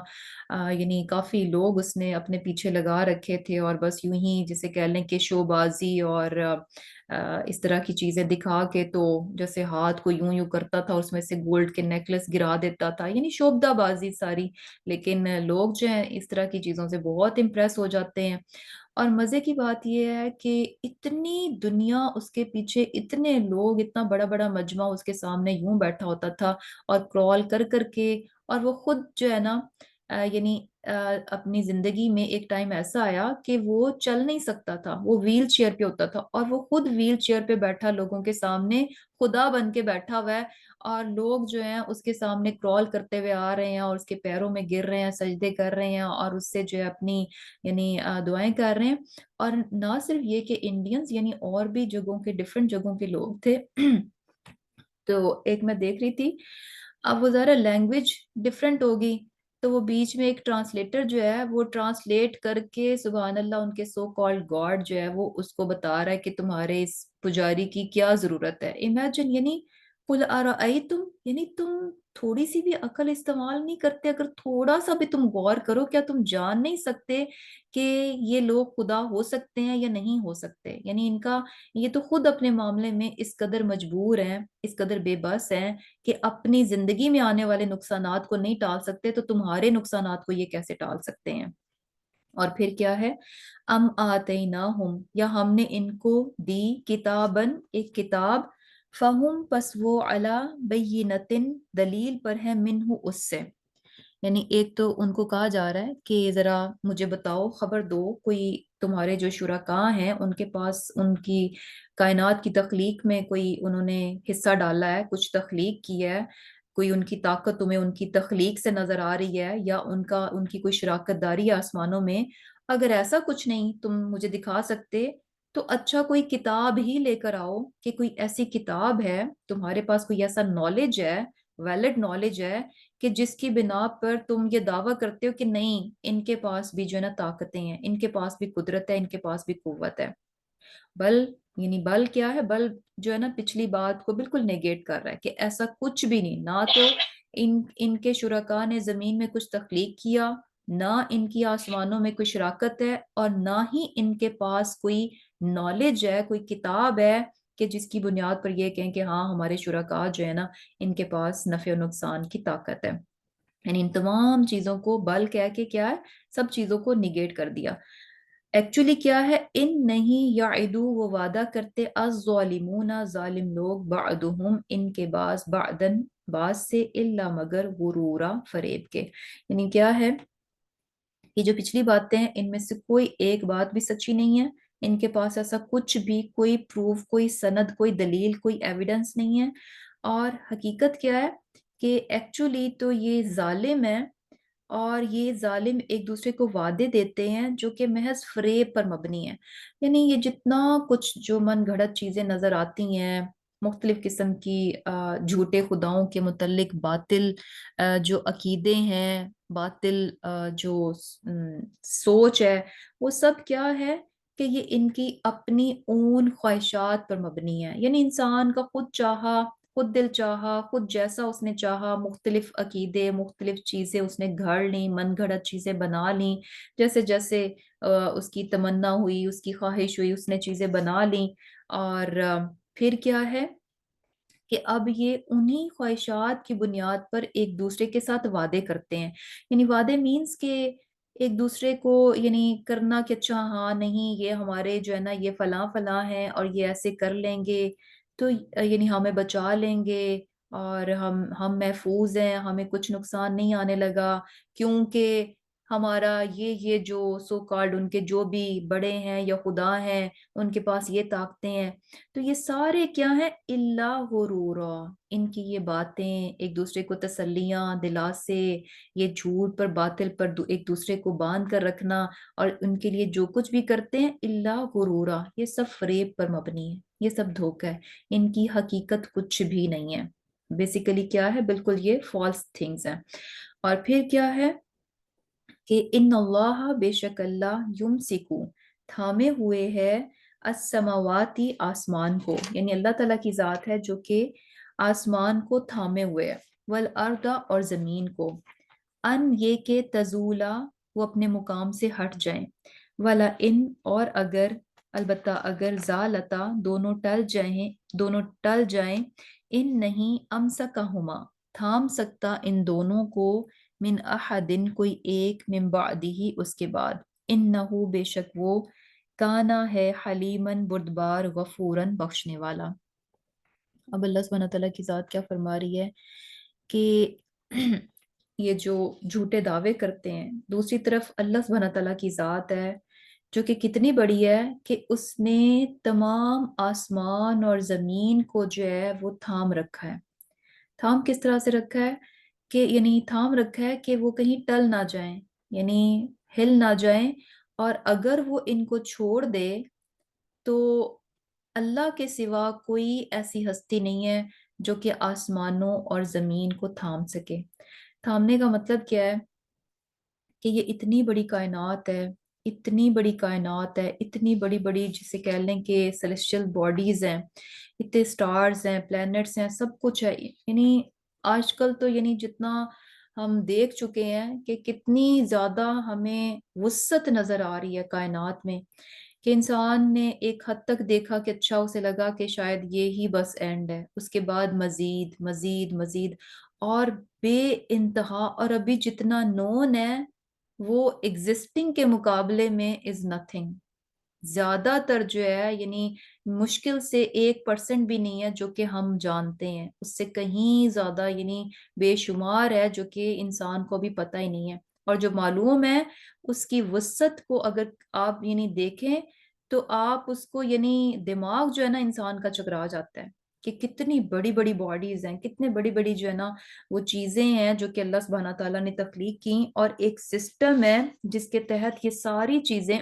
یعنی کافی لوگ اس نے اپنے پیچھے لگا رکھے تھے اور بس یوں ہی جسے کہہ لیں کہ شو بازی اور اس طرح کی چیزیں دکھا کے، تو جیسے ہاتھ کو یوں یوں کرتا تھا اس میں سے گولڈ کے نیکلس گرا دیتا تھا، یعنی شوبدہ بازی ساری. لیکن لوگ جو ہیں اس طرح کی چیزوں سے بہت امپریس ہو جاتے ہیں. اور مزے کی بات یہ ہے کہ اتنی دنیا اس کے پیچھے، اتنے لوگ، اتنا بڑا بڑا مجمع اس کے سامنے یوں بیٹھا ہوتا تھا اور کرال کر کر کے، اور وہ خود جو ہے نا یعنی اپنی زندگی میں ایک ٹائم ایسا آیا کہ وہ چل نہیں سکتا تھا، وہ ویل چیئر پہ ہوتا تھا اور وہ خود ویل چیئر پہ بیٹھا لوگوں کے سامنے خدا بن کے بیٹھا ہوا ہے اور لوگ جو ہیں اس کے سامنے کرال کرتے ہوئے آ رہے ہیں اور اس کے پیروں میں گر رہے ہیں، سجدے کر رہے ہیں اور اس سے جو ہے اپنی یعنی دعائیں کر رہے ہیں۔ اور نہ صرف یہ کہ انڈینز، یعنی اور بھی جگہوں کے ڈفرینٹ جگہوں کے لوگ تھے۔ تو ایک میں دیکھ رہی تھی، اب وہ ذرا لینگویج ڈفرینٹ ہوگی، تو وہ بیچ میں ایک ٹرانسلیٹر جو ہے وہ ٹرانسلیٹ کر کے سبحان اللہ ان کے سو کالڈ گاڈ جو ہے وہ اس کو بتا رہا ہے کہ تمہارے اس پجاری کی کیا ضرورت ہے۔ امیجن، یعنی قل ارأیتم، یعنی تم تھوڑی سی بھی عقل استعمال نہیں کرتے، اگر تھوڑا سا بھی تم غور کرو، کیا تم جان نہیں سکتے کہ یہ لوگ خدا ہو سکتے ہیں یا نہیں ہو سکتے؟ یعنی ان کا یہ تو خود اپنے معاملے میں اس قدر مجبور ہیں، اس قدر بے بس ہیں کہ اپنی زندگی میں آنے والے نقصانات کو نہیں ٹال سکتے، تو تمہارے نقصانات کو یہ کیسے ٹال سکتے ہیں؟ اور پھر کیا ہے، ام آتیناہم، یا ہم نے ان کو دی کتابن، ایک کتاب، فہم، پس وہ علی بینتن، دلیل پر ہے، منہ، اس سے۔ یعنی ایک تو ان کو کہا جا رہا ہے کہ ذرا مجھے بتاؤ، خبر دو، کوئی تمہارے جو شرکاء ہیں ان کے پاس ان کی کائنات کی تخلیق میں کوئی انہوں نے حصہ ڈالا ہے، کچھ تخلیق کی ہے، کوئی ان کی طاقت تمہیں ان کی تخلیق سے نظر آ رہی ہے، یا ان کی کوئی شراکت داری ہے آسمانوں میں؟ اگر ایسا کچھ نہیں تم مجھے دکھا سکتے تو اچھا کوئی کتاب ہی لے کر آؤ، کہ کوئی ایسی کتاب ہے تمہارے پاس، کوئی ایسا نالج ہے، ویلڈ نالج ہے، کہ جس کی بنا پر تم یہ دعویٰ کرتے ہو کہ نہیں، ان کے پاس بھی جو ہے نا طاقتیں ہیں، ان کے پاس بھی قدرت ہے، ان کے پاس بھی قوت ہے۔ بل، یعنی بل کیا ہے، بل جو ہے نا پچھلی بات کو بالکل نیگیٹ کر رہا ہے کہ ایسا کچھ بھی نہیں، نہ تو ان کے شرکاء نے زمین میں کچھ تخلیق کیا، نہ ان کی آسمانوں میں کوئی شراکت ہے، اور نہ ہی ان کے پاس کوئی نالج ہے، کوئی کتاب ہے کہ جس کی بنیاد پر یہ کہیں کہ ہاں ہمارے شرکاء جو ہے نا ان کے پاس نفع و نقصان کی طاقت ہے۔ یعنی ان تمام چیزوں کو بل کہہ کے کیا ہے، سب چیزوں کو نگیٹ کر دیا۔ ایکچولی کیا ہے، ان نہیں یعدو، وہ وعدہ کرتے، الظالمون، ظالم لوگ، بعدہم، ان کے بعض، بعدن، بعض سے، الا مگر، غرورا، فریب کے۔ یعنی کیا ہے، یہ جو پچھلی باتیں ہیں ان میں سے کوئی ایک بات بھی سچی نہیں ہے، ان کے پاس ایسا کچھ بھی، کوئی پروف، کوئی سند، کوئی دلیل، کوئی ایویڈنس نہیں ہے۔ اور حقیقت کیا ہے کہ ایکچولی تو یہ ظالم ہے، اور یہ ظالم ایک دوسرے کو وعدے دیتے ہیں جو کہ محض فریب پر مبنی ہے۔ یعنی یہ جتنا کچھ جو من گھڑت چیزیں نظر آتی ہیں، مختلف قسم کی جھوٹے خداؤں کے متعلق باطل جو عقیدے ہیں، باطل جو سوچ ہے، وہ سب کیا ہے کہ یہ ان کی اپنی اون خواہشات پر مبنی ہے۔ یعنی انسان کا خود چاہا، خود دل چاہا، خود جیسا اس نے چاہا، مختلف عقیدے، مختلف چیزیں اس نے گھڑ لیں، من گھڑت چیزیں بنا لیں، جیسے جیسے اس کی تمنا ہوئی، اس کی خواہش ہوئی، اس نے چیزیں بنا لیں۔ اور پھر کیا ہے کہ اب یہ انہی خواہشات کی بنیاد پر ایک دوسرے کے ساتھ وعدے کرتے ہیں۔ یعنی وعدے مینز کہ ایک دوسرے کو یعنی کرنا کہ اچھا ہاں نہیں، یہ ہمارے جو ہے نا یہ فلاں فلاں ہیں اور یہ ایسے کر لیں گے تو یعنی ہمیں بچا لیں گے، اور ہم محفوظ ہیں، ہمیں کچھ نقصان نہیں آنے لگا، کیونکہ ہمارا یہ جو سو کالڈ ان کے جو بھی بڑے ہیں یا خدا ہیں ان کے پاس یہ طاقتیں ہیں۔ تو یہ سارے کیا ہیں، اللہ غرورا، ان کی یہ باتیں، ایک دوسرے کو تسلیاں، دلاسے، یہ جھوٹ پر باطل پر ایک دوسرے کو باندھ کر رکھنا، اور ان کے لیے جو کچھ بھی کرتے ہیں، اللہ غرورا، یہ سب فریب پر مبنی ہے، یہ سب دھوکہ ہے، ان کی حقیقت کچھ بھی نہیں ہے۔ بیسیکلی کیا ہے، بالکل یہ فالس تھنگز ہیں۔ اور پھر کیا ہے کہ ان اللہ، بے شک اللہ، یمسکو، تھامے ہوئے ہے، السماواتی، آسمان کو، یعنی اللہ تعالیٰ کی ذات ہے جو کہ آسمان کو تھامے ہوئے ہے، والارض، اور زمین کو، ان، یہ کہ تزولا، وہ اپنے مقام سے ہٹ جائیں، ولا ان، اور اگر، البتہ اگر، زالتا، دونوں ٹل جائیں، ان نہیں، امسکہما، تھام سکتا ان دونوں کو، من احدن، کوئی ایک، من بعدہ، اس کے بعد، انہو، بے شک وہ، کانا ہے، حلیمن، بردبار، غفورن، بخشنے والا۔ اب اللہ سبحانہ تعالیٰ کی ذات کیا فرما رہی ہے کہ یہ جو جھوٹے دعوے کرتے ہیں، دوسری طرف اللہ سبحانہ تعالیٰ کی ذات ہے جو کہ کتنی بڑی ہے کہ اس نے تمام آسمان اور زمین کو جو ہے وہ تھام رکھا ہے، تھام کس طرح سے رکھا ہے کہ یعنی تھام رکھا ہے کہ وہ کہیں ٹل نہ جائیں، یعنی ہل نہ جائیں، اور اگر وہ ان کو چھوڑ دے تو اللہ کے سوا کوئی ایسی ہستی نہیں ہے جو کہ آسمانوں اور زمین کو تھام سکے۔ تھامنے کا مطلب کیا ہے کہ یہ اتنی بڑی کائنات ہے، اتنی بڑی کائنات ہے، اتنی بڑی بڑی جسے کہہ لیں کہ سیلسٹیل باڈیز ہیں، اتنے سٹارز ہیں، پلینٹس ہیں، سب کچھ ہے۔ یعنی آج کل تو یعنی جتنا ہم دیکھ چکے ہیں کہ کتنی زیادہ ہمیں وسعت نظر آ رہی ہے کائنات میں، کہ انسان نے ایک حد تک دیکھا کہ اچھا اسے لگا کہ شاید یہ ہی بس اینڈ ہے، اس کے بعد مزید مزید مزید اور بے انتہا، اور ابھی جتنا نون ہے وہ ایگزسٹنگ کے مقابلے میں از نتھنگ۔ زیادہ تر جو ہے یعنی مشکل سے 1% بھی نہیں ہے جو کہ ہم جانتے ہیں، اس سے کہیں زیادہ یعنی بے شمار ہے جو کہ انسان کو بھی پتہ ہی نہیں ہے، اور جو معلوم ہے اس کی وسعت کو اگر آپ یعنی دیکھیں تو آپ اس کو یعنی دماغ جو ہے نا انسان کا چکرا جاتا ہے کہ کتنی بڑی بڑی باڈیز ہیں، کتنے بڑی بڑی جو ہے نا وہ چیزیں ہیں جو کہ اللہ سبحانہ تعالیٰ نے تخلیق کی، اور ایک سسٹم ہے جس کے تحت یہ ساری چیزیں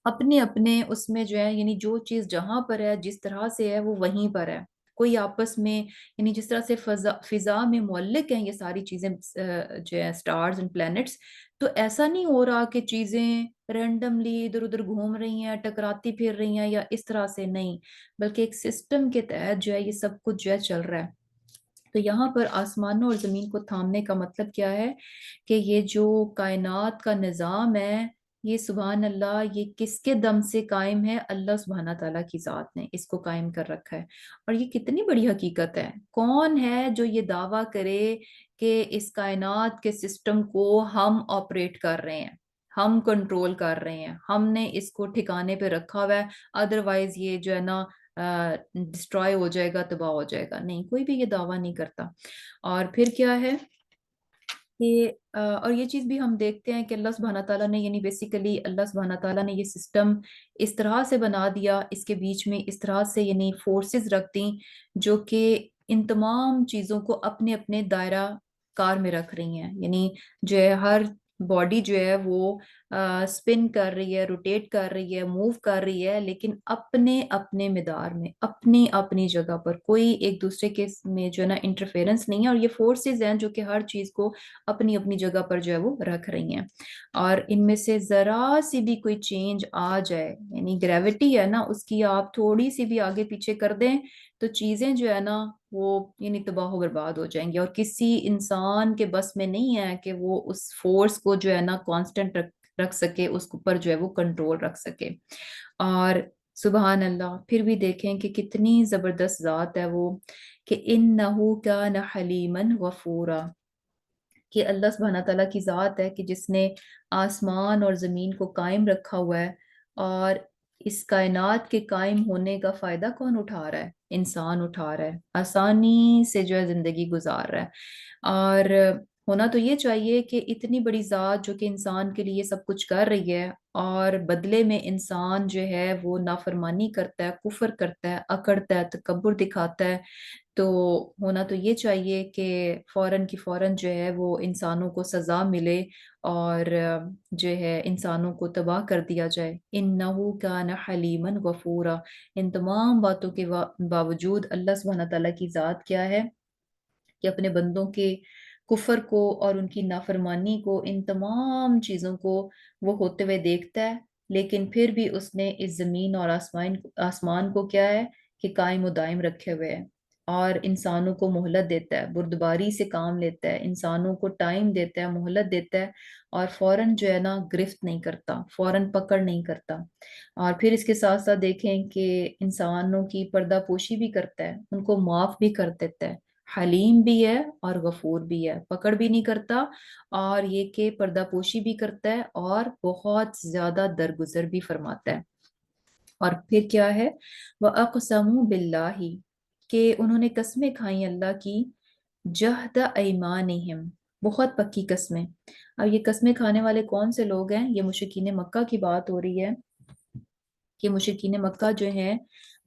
اپنے اپنے اس میں جو ہے یعنی جو چیز جہاں پر ہے جس طرح سے ہے وہ وہیں پر ہے، کوئی آپس میں یعنی جس طرح سے فضا میں معلق ہیں یہ ساری چیزیں جو ہے سٹارز اینڈ پلینٹس، تو ایسا نہیں ہو رہا کہ چیزیں رینڈملی ادھر ادھر گھوم رہی ہیں، ٹکراتی پھر رہی ہیں یا اس طرح سے، نہیں، بلکہ ایک سسٹم کے تحت جو ہے یہ سب کچھ جو ہے چل رہا ہے۔ تو یہاں پر آسمانوں اور زمین کو تھامنے کا مطلب کیا ہے کہ یہ جو کائنات کا نظام ہے یہ سبحان اللہ یہ کس کے دم سے قائم ہے؟ اللہ سبحانہ تعالیٰ کی ذات نے اس کو قائم کر رکھا ہے، اور یہ کتنی بڑی حقیقت ہے۔ کون ہے جو یہ دعویٰ کرے کہ اس کائنات کے سسٹم کو ہم آپریٹ کر رہے ہیں، ہم کنٹرول کر رہے ہیں، ہم نے اس کو ٹھکانے پہ رکھا ہوا ہے، ادروائز یہ جو ہے نا ڈسٹروائے ہو جائے گا، تباہ ہو جائے گا؟ نہیں، کوئی بھی یہ دعویٰ نہیں کرتا۔ اور پھر کیا ہے کہ اور یہ چیز بھی ہم دیکھتے ہیں کہ اللہ سبحانہ تعالیٰ نے یعنی بیسیکلی اللہ سبحانہ تعالیٰ نے یہ سسٹم اس طرح سے بنا دیا، اس کے بیچ میں اس طرح سے یعنی فورسز رکھ دیں جو کہ ان تمام چیزوں کو اپنے اپنے دائرہ کار میں رکھ رہی ہیں، یعنی جو ہے ہر باڈی جو ہے وہ سپن کر رہی ہے، روٹیٹ کر رہی ہے، موو کر رہی ہے، لیکن اپنے اپنے مدار میں، اپنی اپنی جگہ پر، کوئی ایک دوسرے کے میں جو ہے نا انٹرفیرنس نہیں ہے، اور یہ فورسز ہیں جو کہ ہر چیز کو اپنی اپنی جگہ پر جو ہے وہ رکھ رہی ہیں، اور ان میں سے ذرا سی بھی کوئی چینج آ جائے، یعنی گریوٹی ہے نا اس کی آپ تھوڑی سی بھی آگے پیچھے کر دیں تو چیزیں جو ہے نا وہ یعنی تباہ و برباد ہو جائیں گی، اور کسی انسان کے بس میں نہیں ہے کہ وہ اس فورس کو جو ہے نا کانسٹنٹ رکھ سکے، اس پر جو ہے وہ کنٹرول رکھ سکے۔ اور سبحان اللہ پھر بھی دیکھیں کہ کتنی زبردست ذات ہے وہ، کہ انہو کان حلیما غفورا، کہ اللہ سبحانہ تعالیٰ کی ذات ہے کہ جس نے آسمان اور زمین کو قائم رکھا ہوا ہے، اور اس کائنات کے قائم ہونے کا فائدہ کون اٹھا رہا ہے؟ انسان اٹھا رہا ہے، آسانی سے جو ہے زندگی گزار رہا ہے۔ اور ہونا تو یہ چاہیے کہ اتنی بڑی ذات جو کہ انسان کے لیے سب کچھ کر رہی ہے، اور بدلے میں انسان جو ہے وہ نافرمانی کرتا ہے، کفر کرتا ہے، اکڑتا ہے، تکبر دکھاتا ہے، تو ہونا تو یہ چاہیے کہ فوراً کی فوراً جو ہے وہ انسانوں کو سزا ملے، اور جو ہے انسانوں کو تباہ کر دیا جائے۔ انہو کان حلیما غفورا، ان تمام باتوں کے باوجود اللہ سبحانہ تعالیٰ کی ذات کیا ہے کہ اپنے بندوں کے کفر کو اور ان کی نافرمانی کو، ان تمام چیزوں کو وہ ہوتے ہوئے دیکھتا ہے، لیکن پھر بھی اس نے اس زمین اور آسمان کو کیا ہے کہ قائم و دائم رکھے ہوئے ہے، اور انسانوں کو مہلت دیتا ہے، بردباری سے کام لیتا ہے، انسانوں کو ٹائم دیتا ہے، مہلت دیتا ہے، اور فوراً جو ہے نا گرفت نہیں کرتا، فوراً پکڑ نہیں کرتا۔ اور پھر اس کے ساتھ ساتھ دیکھیں کہ انسانوں کی پردہ پوشی بھی کرتا ہے، ان کو معاف بھی کر دیتا ہے، حلیم بھی ہے اور غفور بھی ہے، پکڑ بھی نہیں کرتا، اور یہ کہ پردہ پوشی بھی کرتا ہے، اور بہت زیادہ درگزر بھی فرماتا ہے۔ اور پھر کیا ہے، وَأَقْسَمُوا بِاللَّهِ، کہ انہوں نے قسمیں کھائیں اللہ کی، جہد ایمانہم، بہت پکی قسمیں۔ اب یہ قسمیں کھانے والے کون سے لوگ ہیں؟ یہ مشرکین مکہ کی بات ہو رہی ہے، کہ مشرکین مکہ جو ہیں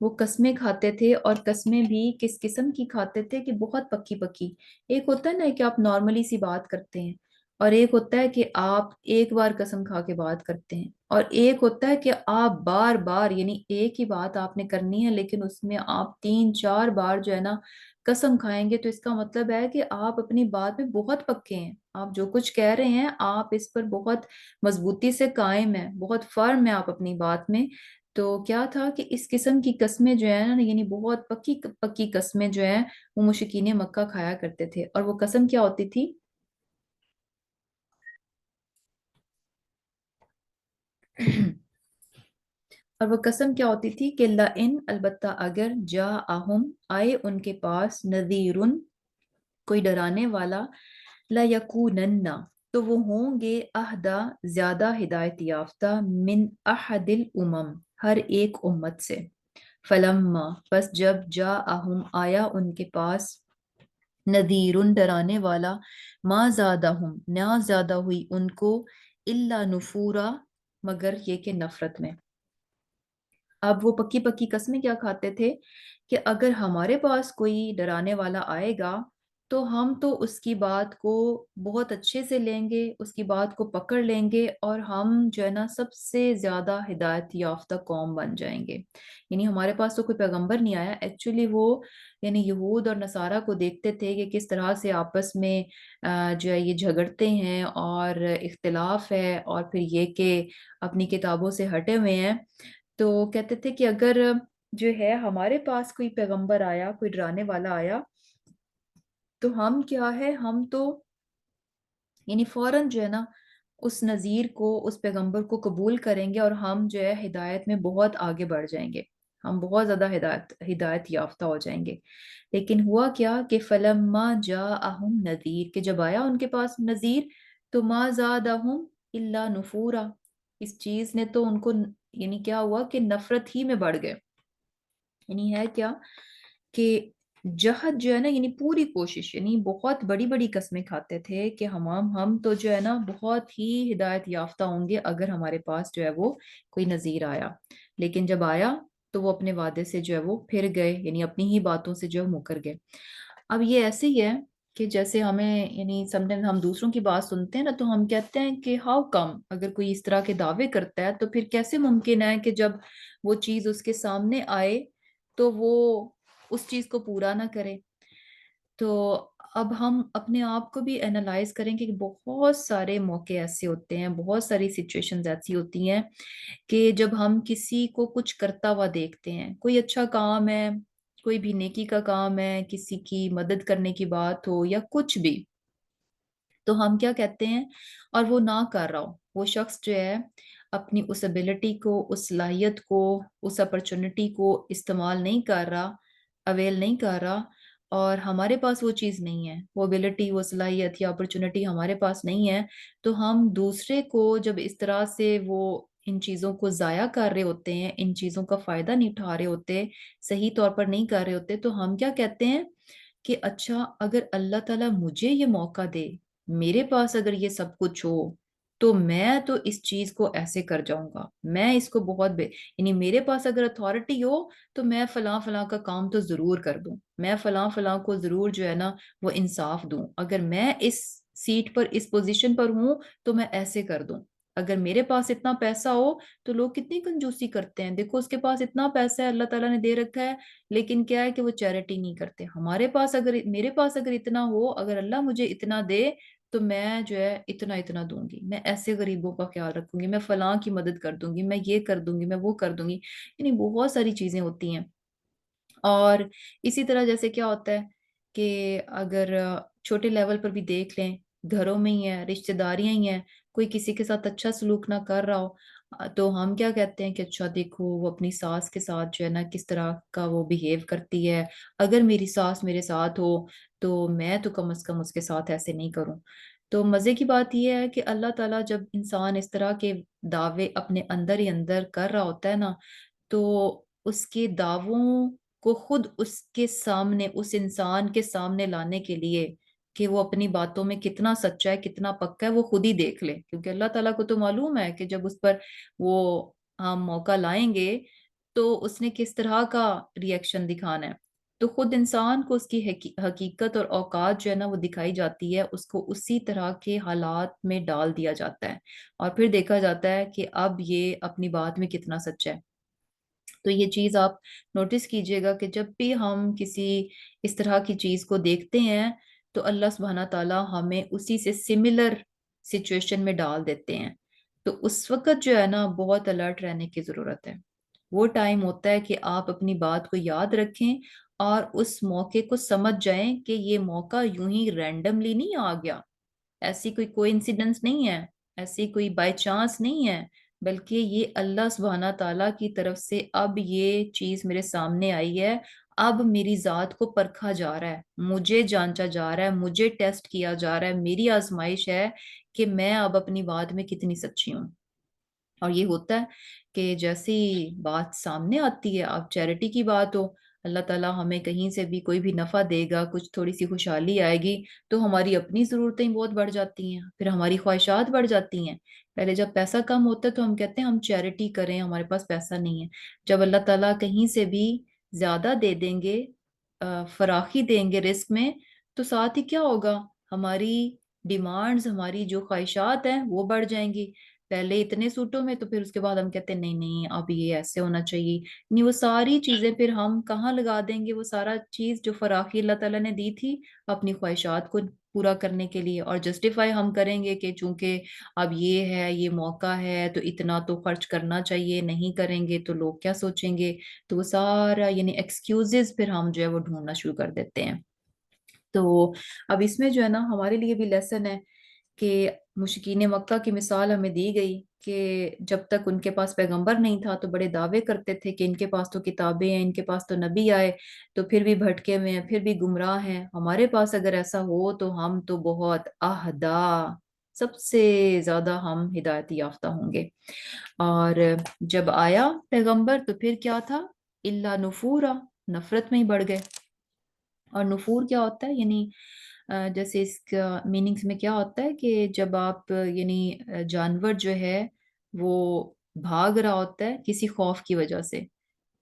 وہ قسمیں کھاتے تھے، اور قسمیں بھی کس قسم کی کھاتے تھے کہ بہت پکی پکی. ایک ہوتا ہے نا کہ آپ نارملی سی بات کرتے ہیں، اور ایک ہوتا ہے کہ آپ ایک بار قسم کھا کے بات کرتے ہیں، اور ایک ہوتا ہے کہ آپ بار بار، یعنی ایک ہی بات آپ نے کرنی ہے لیکن اس میں آپ 3 4 بار جو ہے نا قسم کھائیں گے. تو اس کا مطلب ہے کہ آپ اپنی بات میں بہت پکے ہیں، آپ جو کچھ کہہ رہے ہیں آپ اس پر بہت مضبوطی سے قائم ہیں، بہت فرم ہے آپ اپنی بات میں. تو کیا تھا کہ اس قسم کی قسمیں جو ہیں نا، یعنی بہت پکی پکی قسمیں جو ہیں، وہ مشرکین مکہ کھایا کرتے تھے. اور وہ قسم کیا ہوتی تھی؟ اور وہ قسم کیا ہوتی تھی کہ لَإِن، البتہ اگر جاءہم، آئے ان کے پاس، نذیرن، کوئی ڈرانے والا، لَيَكُونَنَّ، تو وہ ہوں گے، اہدا، زیادہ ہدایت یافتہ، من احد الامم، ہر ایک امت سے. فلما، پس جب جاءہم، آیا ان کے پاس، نذیرن، ڈرانے والا، ما زادہم، نہ زیادہ ہوئی ان کو، الا نفورا، مگر یہ کہ نفرت میں. اب وہ پکی پکی قسمیں کیا کھاتے تھے کہ اگر ہمارے پاس کوئی ڈرانے والا آئے گا تو ہم تو اس کی بات کو بہت اچھے سے لیں گے، اس کی بات کو پکڑ لیں گے، اور ہم جو ہے نا سب سے زیادہ ہدایت یافتہ قوم بن جائیں گے. یعنی ہمارے پاس تو کوئی پیغمبر نہیں آیا ایکچولی. وہ یعنی یہود اور نصارہ کو دیکھتے تھے کہ کس طرح سے آپس میں جو ہے یہ جھگڑتے ہیں اور اختلاف ہے، اور پھر یہ کہ اپنی کتابوں سے ہٹے ہوئے ہیں. تو کہتے تھے کہ اگر جو ہے ہمارے پاس کوئی پیغمبر آیا، کوئی ڈرانے والا آیا، تو ہم کیا ہے، ہم تو یعنی فوراً جو ہے نا اس نذیر کو، اس پیغمبر کو قبول کریں گے، اور ہم جو ہے ہدایت میں بہت آگے بڑھ جائیں گے، ہم بہت زیادہ ہدایت یافتہ ہو جائیں گے. لیکن ہوا کیا کہ فلما جاءہم نذیر، کہ جب آیا ان کے پاس نذیر، تو ما زادہم الا نفورا، اس چیز نے تو ان کو یعنی کیا ہوا کہ نفرت ہی میں بڑھ گئے. یعنی ہے کیا کہ جہد جو ہے نا، یعنی پوری کوشش، یعنی بہت بڑی بڑی قسمیں کھاتے تھے کہ ہم تو جو ہے نا بہت ہی ہدایت یافتہ ہوں گے اگر ہمارے پاس جو ہے وہ کوئی نذیر آیا. لیکن جب آیا تو وہ اپنے وعدے سے جو ہے وہ پھر گئے، یعنی اپنی ہی باتوں سے جو ہے مکر گئے. اب یہ ایسے ہی ہے کہ جیسے ہمیں یعنی سم ٹائم ہم دوسروں کی بات سنتے ہیں نا، تو ہم کہتے ہیں کہ ہاؤ کم، اگر کوئی اس طرح کے دعوے کرتا ہے تو پھر کیسے ممکن ہے کہ جب وہ چیز اس کے سامنے آئے تو وہ اس چیز کو پورا نہ کرے. تو اب ہم اپنے آپ کو بھی انالائز کریں کہ بہت سارے موقع ایسے ہوتے ہیں، بہت ساری سچویشنز ایسی ہوتی ہیں کہ جب ہم کسی کو کچھ کرتا ہوا دیکھتے ہیں، کوئی اچھا کام ہے، کوئی بھی نیکی کا کام ہے، کسی کی مدد کرنے کی بات ہو یا کچھ بھی، تو ہم کیا کہتے ہیں، اور وہ نہ کر رہا ہو، وہ شخص جو ہے اپنی اس ابیلٹی کو، اس صلاحیت کو، اس اپرچونٹی کو استعمال نہیں کر رہا، اویل نہیں کر رہا، اور ہمارے پاس وہ چیز نہیں ہے، وہ ابیلٹی، وہ صلاحیت یا اپرچونٹی ہمارے پاس نہیں ہے. تو ہم دوسرے کو جب اس طرح سے وہ ان چیزوں کو ضائع کر رہے ہوتے ہیں، ان چیزوں کا فائدہ نہیں اٹھا رہے ہوتے، صحیح طور پر نہیں کر رہے ہوتے، تو ہم کیا کہتے ہیں کہ اچھا اگر اللہ تعالیٰ مجھے یہ موقع دے، میرے پاس اگر یہ سب کچھ ہو، تو میں تو اس چیز کو ایسے کر جاؤں گا، میں اس کو بہت یعنی میرے پاس اگر اتھارٹی ہو تو میں فلاں فلاں کا کام تو ضرور کر دوں، میں فلاں فلاں کو ضرور جو ہے نا وہ انصاف دوں، اگر میں اس سیٹ پر، اس پوزیشن پر ہوں تو میں ایسے کر دوں. اگر میرے پاس اتنا پیسہ ہو تو لوگ کتنی کنجوسی کرتے ہیں، دیکھو اس کے پاس اتنا پیسہ ہے، اللہ تعالیٰ نے دے رکھا ہے، لیکن کیا ہے کہ وہ چیریٹی نہیں کرتے. ہمارے پاس اگر، میرے پاس اگر اتنا ہو، اگر اللہ مجھے اتنا دے تو میں جو ہے اتنا اتنا دوں گی، میں ایسے غریبوں کا خیال رکھوں گی، میں فلاں کی مدد کر دوں گی، میں یہ کر دوں گی، میں وہ کر دوں گی. یعنی بہت ساری چیزیں ہوتی ہیں. اور اسی طرح جیسے کیا ہوتا ہے کہ اگر چھوٹے لیول پر بھی دیکھ لیں، گھروں میں ہی ہیں، رشتہ داریاں ہی ہیں، کوئی کسی کے ساتھ اچھا سلوک نہ کر رہا ہو، تو ہم کیا کہتے ہیں کہ اچھا دیکھو وہ اپنی ساس کے ساتھ جو ہے نا کس طرح کا وہ بیہیو کرتی ہے، اگر میری ساس میرے ساتھ ہو تو میں تو کم از کم اس کے ساتھ ایسے نہیں کروں. تو مزے کی بات یہ ہے کہ اللہ تعالیٰ جب انسان اس طرح کے دعوے اپنے اندر ہی اندر کر رہا ہوتا ہے نا، تو اس کے دعووں کو خود اس کے سامنے، اس انسان کے سامنے لانے کے لیے کہ وہ اپنی باتوں میں کتنا سچا ہے، کتنا پکا ہے، وہ خود ہی دیکھ لے. کیونکہ اللہ تعالیٰ کو تو معلوم ہے کہ جب اس پر وہ ہم موقع لائیں گے تو اس نے کس طرح کا ریئیکشن دکھانا ہے. تو خود انسان کو اس کی حقیقت اور اوقات جو ہے نا وہ دکھائی جاتی ہے، اس کو اسی طرح کے حالات میں ڈال دیا جاتا ہے، اور پھر دیکھا جاتا ہے کہ اب یہ اپنی بات میں کتنا سچ ہے. تو یہ چیز آپ نوٹس کیجئے گا کہ جب بھی ہم کسی اس طرح کی چیز کو دیکھتے ہیں تو اللہ سبحانہ تعالیٰ ہمیں اسی سے سملر سچویشن میں ڈال دیتے ہیں. تو اس وقت جو ہے نا بہت الرٹ رہنے کی ضرورت ہے. وہ ٹائم ہوتا ہے کہ آپ اپنی بات کو یاد رکھیں اور اس موقع کو سمجھ جائیں کہ یہ موقع یوں ہی رینڈملی نہیں آ گیا، ایسی کوئی انسیڈنس نہیں ہے، ایسی کوئی بائی چانس نہیں ہے، بلکہ یہ اللہ سبحانہ تعالیٰ کی طرف سے اب یہ چیز میرے سامنے آئی ہے. اب میری ذات کو پرکھا جا رہا ہے، مجھے جانچا جا رہا ہے، مجھے ٹیسٹ کیا جا رہا ہے، میری آزمائش ہے کہ میں اب اپنی بات میں کتنی سچی ہوں. اور یہ ہوتا ہے کہ جیسی بات سامنے آتی ہے، اب چیریٹی کی بات ہو، اللہ تعالیٰ ہمیں کہیں سے بھی کوئی بھی نفع دے گا، کچھ تھوڑی سی خوشحالی آئے گی، تو ہماری اپنی ضرورتیں بہت بڑھ جاتی ہیں، پھر ہماری خواہشات بڑھ جاتی ہیں. پہلے جب پیسہ کم ہوتا ہے تو ہم کہتے ہیں ہم چیریٹی کریں، ہمارے پاس پیسہ نہیں ہے. جب اللہ تعالیٰ کہیں سے بھی زیادہ دے دیں گے، فراخی دیں گے رزق میں، تو ساتھ ہی کیا ہوگا، ہماری ڈیمانڈز، ہماری جو خواہشات ہیں وہ بڑھ جائیں گی. پہلے اتنے سوٹوں میں، تو پھر اس کے بعد ہم کہتے ہیں نہیں نہیں اب یہ ایسے ہونا چاہیے. نہیں، وہ ساری چیزیں پھر ہم کہاں لگا دیں گے، وہ سارا چیز جو فراخی اللہ تعالیٰ نے دی تھی اپنی خواہشات کو پورا کرنے کے لیے، اور جسٹیفائی ہم کریں گے کہ چونکہ اب یہ ہے، یہ موقع ہے تو اتنا تو خرچ کرنا چاہیے، نہیں کریں گے تو لوگ کیا سوچیں گے. تو وہ سارا یعنی ایکسکیوزز پھر ہم جو ہے وہ ڈھونڈنا شروع کر دیتے ہیں. تو اب اس میں جو ہے نا ہمارے لیے بھی لیسن ہے کہ مشرکین مکہ کی مثال ہمیں دی گئی کہ جب تک ان کے پاس پیغمبر نہیں تھا تو بڑے دعوے کرتے تھے کہ ان کے پاس تو کتابیں ہیں، ان کے پاس تو نبی آئے، تو پھر بھی بھٹکے ہوئے ہیں، پھر بھی گمراہ ہیں. ہمارے پاس اگر ایسا ہو تو ہم تو بہت اہدا، سب سے زیادہ ہم ہدایت یافتہ ہوں گے. اور جب آیا پیغمبر تو پھر کیا تھا، اللہ نفورا، نفرت میں ہی بڑھ گئے. اور نفور کیا ہوتا ہے، یعنی جیسے اس کا میننگز میں کیا ہوتا ہے کہ جب آپ یعنی جانور جو ہے وہ بھاگ رہا ہوتا ہے کسی خوف کی وجہ سے،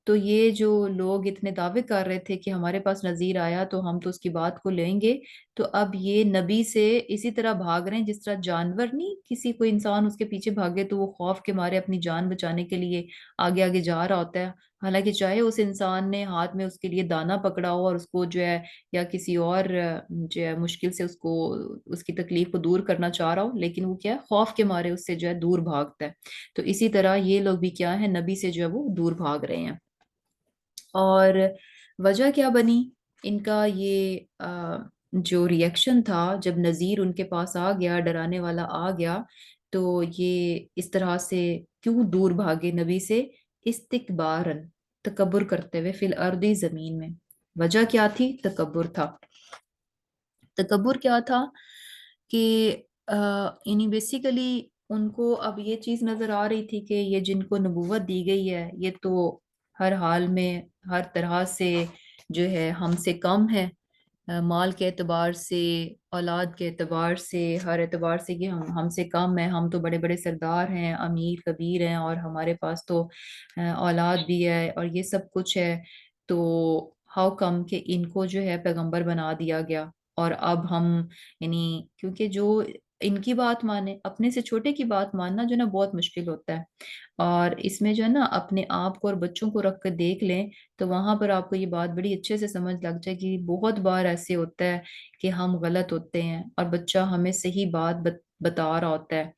تو یہ جو لوگ اتنے دعوے کر رہے تھے کہ ہمارے پاس نذیر آیا تو ہم تو اس کی بات کو لیں گے، تو اب یہ نبی سے اسی طرح بھاگ رہے ہیں جس طرح جانور نہیں، کسی کوئی انسان اس کے پیچھے بھاگے تو وہ خوف کے مارے اپنی جان بچانے کے لیے آگے آگے جا رہا ہوتا ہے. حالانکہ چاہے اس انسان نے ہاتھ میں اس کے لیے دانا پکڑا ہو اور اس کو جو ہے یا کسی اور جو ہے مشکل سے اس کو اس کی تکلیف کو دور کرنا چاہ رہا ہو، لیکن وہ کیا ہے، خوف کے مارے اس سے جو ہے دور بھاگتا ہے. تو اسی طرح یہ لوگ بھی کیا ہے، نبی سے جو ہے وہ دور بھاگ رہے ہیں. اور وجہ کیا بنی ان کا، یہ جو ریئیکشن تھا جب نذیر ان کے پاس آ گیا، ڈرانے والا آ گیا، تو یہ اس طرح سے کیوں دور بھاگے نبی سے، استکبارن، تکبر کرتے ہوئے، فی الارض، زمین میں. وجہ کیا تھی، تکبر تھا. تکبر کیا تھا کہ یعنی بیسیکلی ان کو اب یہ چیز نظر آ رہی تھی کہ یہ جن کو نبوت دی گئی ہے یہ تو ہر حال میں، ہر طرح سے جو ہے ہم سے کم ہے، مال کے اعتبار سے، اولاد کے اعتبار سے، ہر اعتبار سے کہ ہم سے کم ہے. ہم تو بڑے بڑے سردار ہیں، امیر کبیر ہیں، اور ہمارے پاس تو اولاد بھی ہے اور یہ سب کچھ ہے. تو ہاؤ کم کہ ان کو جو ہے پیغمبر بنا دیا گیا. اور اب ہم یعنی کیونکہ جو ان کی بات مانے، اپنے سے چھوٹے کی بات ماننا جو ہے نا بہت مشکل ہوتا ہے. اور اس میں جو ہے نا اپنے آپ کو اور بچوں کو رکھ کر دیکھ لیں تو وہاں پر آپ کو یہ بات بڑی اچھے سے سمجھ لگ جائے کہ بہت بار ایسے ہوتا ہے کہ ہم غلط ہوتے ہیں اور بچہ ہمیں صحیح بات بتا رہا ہوتا ہے.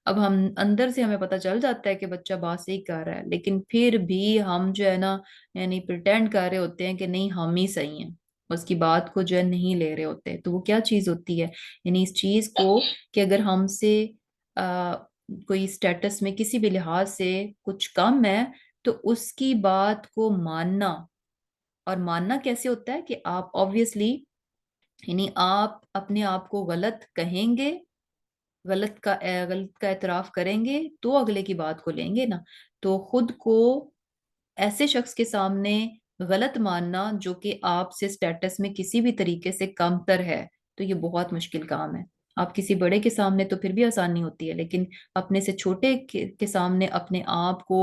اب ہم اندر سے ہمیں پتہ چل جاتا ہے کہ بچہ بات صحیح کر رہا ہے، لیکن پھر بھی ہم جو ہے نا یعنی پریٹینڈ کر رہے ہوتے ہیں کہ نہیں ہم ہی صحیح ہیں، اس کی بات کو جو ہے نہیں لے رہے ہوتے. تو وہ کیا چیز ہوتی ہے، یعنی اس چیز کو کہ اگر ہم سے کوئی سٹیٹس میں کسی بھی لحاظ سے کچھ کم ہے تو اس کی بات کو ماننا. اور ماننا کیسے ہوتا ہے کہ آپ آبویسلی یعنی آپ اپنے آپ کو غلط کہیں گے، غلط کا اعتراف کریں گے تو اگلے کی بات کو لیں گے نا. تو خود کو ایسے شخص کے سامنے غلط ماننا جو کہ آپ سے سٹیٹس میں کسی بھی طریقے سے کم تر ہے، تو یہ بہت مشکل کام ہے. آپ کسی بڑے کے سامنے تو پھر بھی آسانی ہوتی ہے، لیکن اپنے سے چھوٹے کے سامنے اپنے آپ کو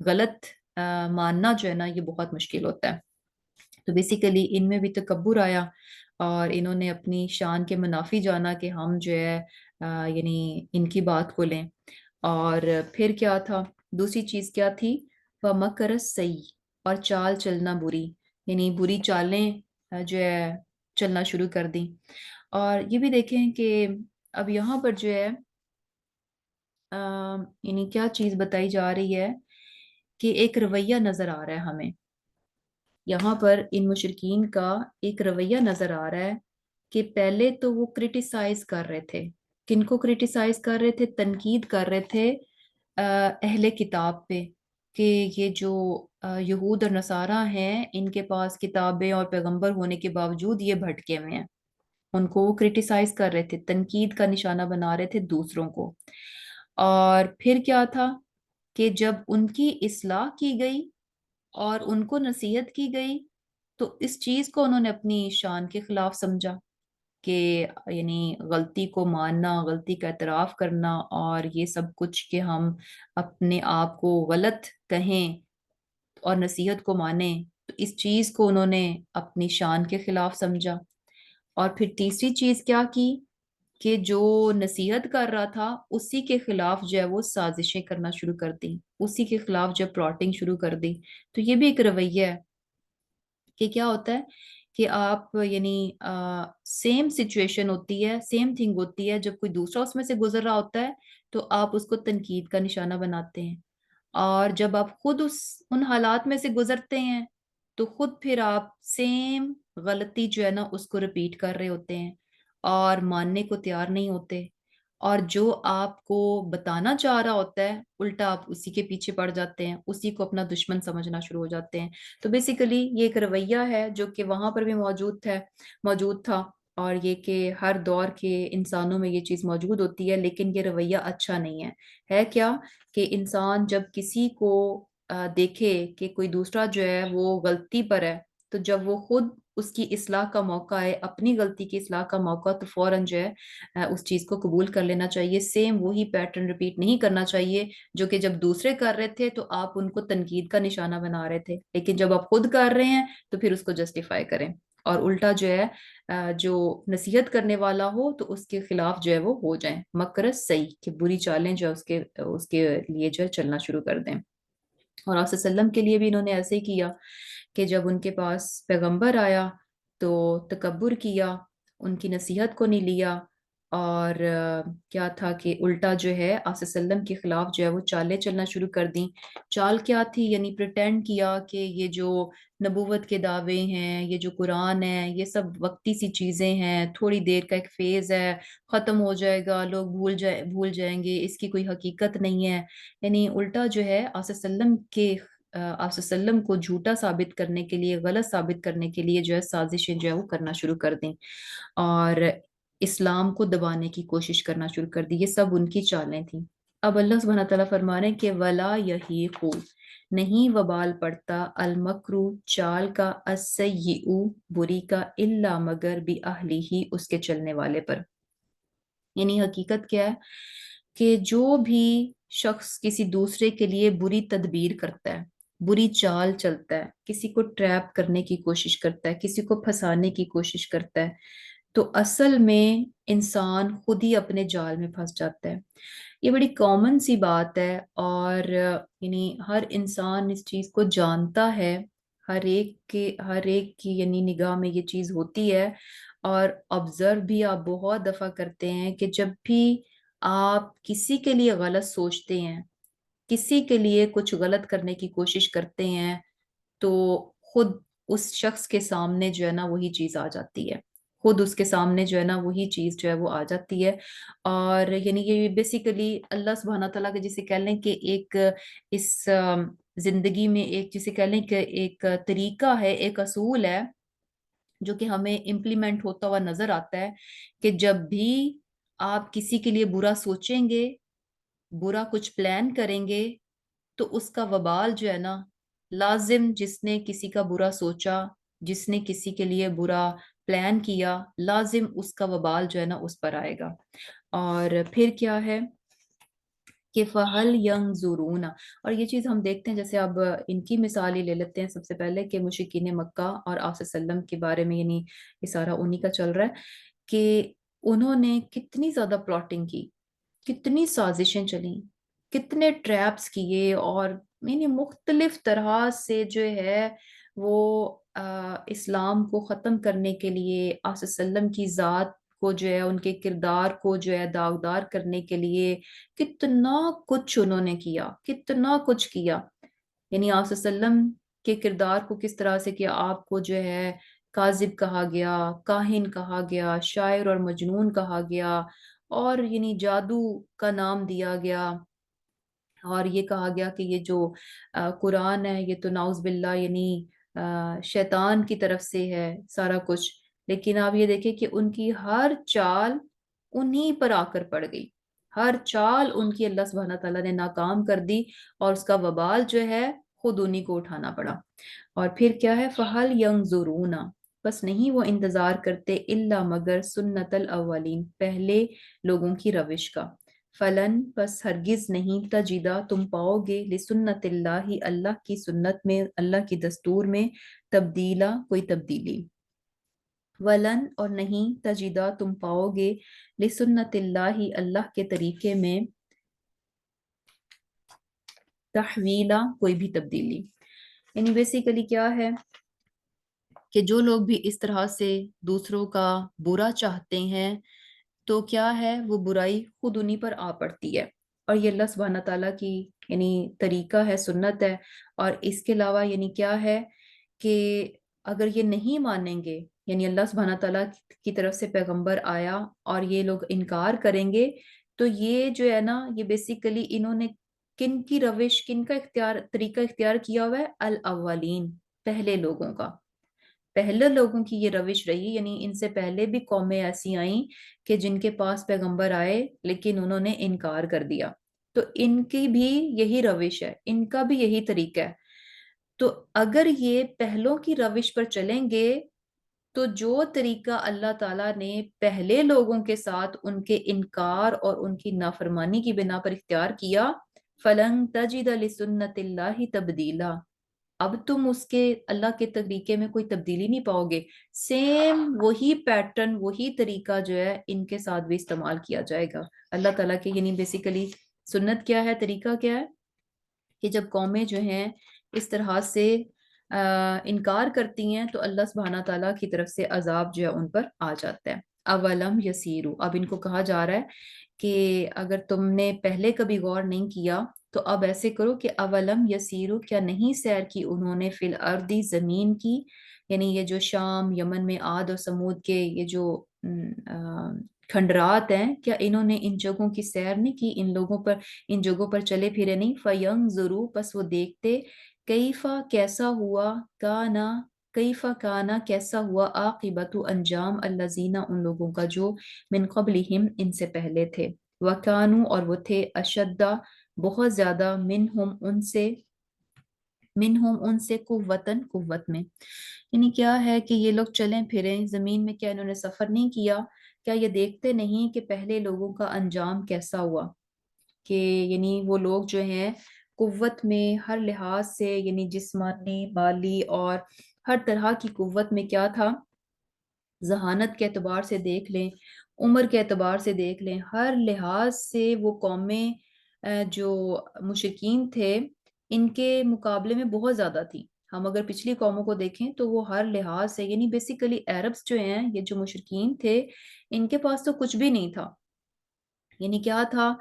غلط ماننا جو ہے نا یہ بہت مشکل ہوتا ہے. تو بیسیکلی ان میں بھی تکبر آیا اور انہوں نے اپنی شان کے منافی جانا کہ ہم جو ہے یعنی ان کی بات کو لیں. اور پھر کیا تھا، دوسری چیز کیا تھی، وَمَكَرَ السَّيِّئُ، اور چال چلنا بری، یعنی بری چالیں جو ہے چلنا شروع کر دیں. اور یہ بھی دیکھیں کہ اب یہاں پر جو ہے یعنی کیا چیز بتائی جا رہی ہے کہ ایک رویہ نظر آ رہا ہے ہمیں یہاں پر ان مشرکین کا. ایک رویہ نظر آ رہا ہے کہ پہلے تو وہ کرٹیسائز کر رہے تھے. کن کو کرٹیسائز کر رہے تھے؟ تنقید کر رہے تھے اہل کتاب پہ کہ یہ جو یہود اور نصارہ ہیں ان کے پاس کتابیں اور پیغمبر ہونے کے باوجود یہ بھٹکے ہوئے ہیں. ان کو وہ کرٹیسائز کر رہے تھے، تنقید کا نشانہ بنا رہے تھے دوسروں کو. اور پھر کیا تھا کہ جب ان کی اصلاح کی گئی اور ان کو نصیحت کی گئی تو اس چیز کو انہوں نے اپنی شان کے خلاف سمجھا کہ یعنی غلطی کو ماننا، غلطی کا اعتراف کرنا اور یہ سب کچھ کہ ہم اپنے آپ کو غلط کہیں اور نصیحت کو مانیں، تو اس چیز کو انہوں نے اپنی شان کے خلاف سمجھا. اور پھر تیسری چیز کیا کی کہ جو نصیحت کر رہا تھا اسی کے خلاف جو ہے وہ سازشیں کرنا شروع کر دی، اسی کے خلاف جو پلاٹنگ شروع کر دی. تو یہ بھی ایک رویہ ہے کہ کیا ہوتا ہے کہ آپ یعنی سیم سچویشن ہوتی ہے، سیم تھنگ ہوتی ہے، جب کوئی دوسرا اس میں سے گزر رہا ہوتا ہے تو آپ اس کو تنقید کا نشانہ بناتے ہیں، اور جب آپ خود ان حالات میں سے گزرتے ہیں تو خود پھر آپ سیم غلطی جو ہے نا اس کو رپیٹ کر رہے ہوتے ہیں اور ماننے کو تیار نہیں ہوتے. اور جو آپ کو بتانا چاہ رہا ہوتا ہے الٹا آپ اسی کے پیچھے پڑ جاتے ہیں، اسی کو اپنا دشمن سمجھنا شروع ہو جاتے ہیں. تو بیسیکلی یہ ایک رویہ ہے جو کہ وہاں پر بھی موجود تھا، اور یہ کہ ہر دور کے انسانوں میں یہ چیز موجود ہوتی ہے، لیکن یہ رویہ اچھا نہیں ہے. ہے کیا کہ انسان جب کسی کو دیکھے کہ کوئی دوسرا جو ہے وہ غلطی پر ہے، تو جب وہ خود اس کی اصلاح کا موقع ہے، اپنی غلطی کی اصلاح کا موقع، تو فوراً جو ہے اس چیز کو قبول کر لینا چاہیے. سیم وہی پیٹرن ریپیٹ نہیں کرنا چاہیے جو کہ جب دوسرے کر رہے تھے تو آپ ان کو تنقید کا نشانہ بنا رہے تھے، لیکن جب آپ خود کر رہے ہیں تو پھر اس کو جسٹیفائی کریں، اور الٹا جو ہے جو نصیحت کرنے والا ہو تو اس کے خلاف جو ہے وہ ہو جائیں مکر صحیح، کہ بری چالیں جو اس کے لیے جو ہے چلنا شروع کر دیں. اور آپ صلی اللہ علیہ وسلم کے لیے بھی انہوں نے ایسے ہی کیا کہ جب ان کے پاس پیغمبر آیا تو تکبر کیا، ان کی نصیحت کو نہیں لیا، اور کیا تھا کہ الٹا جو ہے آپ صلی اللہ علیہ وسلم کے خلاف جو ہے وہ چالیں چلنا شروع کر دیں. چال کیا تھی؟ یعنی پریٹینڈ کیا کہ یہ جو نبوت کے دعوے ہیں، یہ جو قرآن ہے، یہ سب وقتی سی چیزیں ہیں، تھوڑی دیر کا ایک فیز ہے، ختم ہو جائے گا، لوگ بھول جائیں گے، اس کی کوئی حقیقت نہیں ہے. یعنی الٹا جو ہے آپ صلی اللہ علیہ وسلم کے آپ صلی اللہ علیہ وسلم کو جھوٹا ثابت کرنے کے لیے، غلط ثابت کرنے کے لیے جو ہے سازشیں جو ہے وہ کرنا شروع کر دیں اور اسلام کو دبانے کی کوشش کرنا شروع کر دی. یہ سب ان کی چالیں تھیں. اب اللہ سبحانہ تعالیٰ فرما رہے ہیں کہ ولا یحیق، نہیں وبال پڑتا، المکرو چال کا، السیئو بری کا، الا مگر باہلہ اس کے چلنے والے پر. یعنی حقیقت کیا ہے کہ جو بھی شخص کسی دوسرے کے لیے بری تدبیر کرتا ہے، بری چال چلتا ہے، کسی کو ٹریپ کرنے کی کوشش کرتا ہے، کسی کو پھنسانے کی کوشش کرتا ہے، تو اصل میں انسان خود ہی اپنے جال میں پھنس جاتا ہے. یہ بڑی کامن سی بات ہے، اور یعنی ہر انسان اس چیز کو جانتا ہے، ہر ایک کی یعنی نگاہ میں یہ چیز ہوتی ہے. اور آبزرو بھی آپ بہت دفعہ کرتے ہیں کہ جب بھی آپ کسی کے لیے غلط سوچتے ہیں، کسی کے لیے کچھ غلط کرنے کی کوشش کرتے ہیں، تو خود اس شخص کے سامنے جو ہے نا وہی چیز آ جاتی ہے، خود اس کے سامنے جو ہے نا وہی چیز جو ہے وہ آ جاتی ہے. اور یعنی یہ بیسیکلی اللہ سبحانہ تعالیٰ کے جسے کہہ لیں کہ ایک اس زندگی میں ایک جسے کہہ لیں کہ ایک طریقہ ہے، ایک اصول ہے جو کہ ہمیں امپلیمنٹ ہوتا ہوا نظر آتا ہے کہ جب بھی آپ کسی کے لیے برا سوچیں گے، برا کچھ پلان کریں گے، تو اس کا وبال جو ہے نا لازم، جس نے کسی کا برا سوچا، جس نے کسی کے لیے برا پلان کیا، لازم اس کا وبال جو ہے نا اس پر آئے گا. اور پھر کیا ہے کہ فہل ینظرون، اور یہ چیز ہم دیکھتے ہیں، جیسے اب ان کی مثال ہی لے لیتے ہیں سب سے پہلے کہ مشرکین مکہ اور آپ صلی اللہ علیہ وسلم کے بارے میں، یعنی یہ سارا انہی کا چل رہا ہے کہ انہوں نے کتنی زیادہ پلاٹنگ کی، کتنی سازشیں چلیں، کتنے ٹریپس کیے، اور یعنی مختلف طرح سے جو ہے وہ اسلام کو ختم کرنے کے لیے، آپ صلی اللہ علیہ وسلم کی ذات کو جو ہے، ان کے کردار کو جو ہے داغدار کرنے کے لیے کتنا کچھ انہوں نے کیا، کتنا کچھ کیا. یعنی آپ صلی اللہ علیہ وسلم کے کردار کو کس طرح سے کہ آپ کو جو ہے کاذب کہا گیا، کاہن کہا گیا، شاعر اور مجنون کہا گیا، اور یعنی جادو کا نام دیا گیا، اور یہ کہا گیا کہ یہ جو قرآن ہے یہ تو نعوذ باللہ یعنی شیطان کی طرف سے ہے سارا کچھ. لیکن آپ یہ دیکھیں کہ ان کی ہر چال انہی پر آ کر پڑ گئی، ہر چال ان کی اللہ سبحانہ تعالیٰ نے ناکام کر دی، اور اس کا وبال جو ہے خود انہی کو اٹھانا پڑا. اور پھر کیا ہے، فَهَلْ يَنظُرُونَ، بس نہیں وہ انتظار کرتے، الا مگر سنت الاولین، پہلے لوگوں کی روش کا. فلن، پس ہرگز نہیں، تجدہ تم پاؤ گے، لسنت اللہ، اللہ کی سنت میں، اللہ کی دستور میں، تبدیلا کوئی تبدیلی. ولن، اور نہیں، تجدہ تم پاؤ گے، لسنت اللہ، اللہ کے طریقے میں، تحویلا کوئی بھی تبدیلی. یعنی بیسیکلی کیا ہے کہ جو لوگ بھی اس طرح سے دوسروں کا برا چاہتے ہیں تو کیا ہے، وہ برائی خود انہی پر آ پڑتی ہے. اور یہ اللہ سبحانہ تعالیٰ کی یعنی طریقہ ہے، سنت ہے. اور اس کے علاوہ یعنی کیا ہے کہ اگر یہ نہیں مانیں گے، یعنی اللہ سبحانہ تعالیٰ کی طرف سے پیغمبر آیا اور یہ لوگ انکار کریں گے، تو یہ جو ہے نا، یہ بیسیکلی انہوں نے کن کی روش، کن کا طریقہ اختیار کیا ہوا ہے، الاولین، پہلے لوگوں کا. پہلے لوگوں کی یہ روش رہی، یعنی ان سے پہلے بھی قومیں ایسی آئیں کہ جن کے پاس پیغمبر آئے لیکن انہوں نے انکار کر دیا. تو ان کی بھی یہی روش ہے، ان کا بھی یہی طریقہ ہے. تو اگر یہ پہلوں کی روش پر چلیں گے تو جو طریقہ اللہ تعالیٰ نے پہلے لوگوں کے ساتھ ان کے انکار اور ان کی نافرمانی کی بنا پر اختیار کیا، فَلَن تَجِدَ لِسُنَّتِ اللَّهِ تَبْدِيلًا، اب تم اس کے اللہ کے طریقے میں کوئی تبدیلی نہیں پاؤ گے. سیم وہی پیٹرن، وہی طریقہ جو ہے ان کے ساتھ بھی استعمال کیا جائے گا. اللہ تعالیٰ کے یعنی بیسیکلی سنت کیا ہے، طریقہ کیا ہے کہ جب قومیں جو ہیں اس طرح سے انکار کرتی ہیں تو اللہ سبحانہ تعالیٰ کی طرف سے عذاب جو ہے ان پر آ جاتا ہے. اولم یسیرو، اب ان کو کہا جا رہا ہے کہ اگر تم نے پہلے کبھی غور نہیں کیا تو اب ایسے کرو کہ اولم یسیرو، کیا نہیں سیر کی انہوں نے، فی الارضی، زمین کی، یعنی یہ جو شام، یمن میں عاد اور سمود کے یہ جو کھنڈرات ہیں، کیا انہوں نے ان جگہوں کی سیر نہیں کی، ان لوگوں پر، ان جگہوں پر چلے پھرے نہیں. فینظروا، پس وہ دیکھتے، کیفا کیسا ہوا، کانا کیفا کانا کیسا ہوا، عاقبت انجام، الذین ان لوگوں کا جو، من قبلہم ان سے پہلے تھے، وکانو اور وہ تھے، اشدہ بہت زیادہ، منہم ان سے قوتاً قوت میں. یعنی کیا ہے کہ یہ لوگ چلیں پھریں زمین میں، کیا انہوں نے سفر نہیں کیا، کیا یہ دیکھتے نہیں کہ پہلے لوگوں کا انجام کیسا ہوا، کہ یعنی وہ لوگ جو ہیں قوت میں ہر لحاظ سے، یعنی جسمانی، مالی اور ہر طرح کی قوت میں کیا تھا، ذہانت کے اعتبار سے دیکھ لیں، عمر کے اعتبار سے دیکھ لیں، ہر لحاظ سے وہ قومیں جو مشرکین تھے ان کے مقابلے میں بہت زیادہ تھی. ہم اگر پچھلی قوموں کو دیکھیں تو وہ ہر لحاظ سے، یعنی بیسیکلی عربس جو ہیں، یہ جو مشرکین تھے، ان کے پاس تو کچھ بھی نہیں تھا. یعنی کیا تھا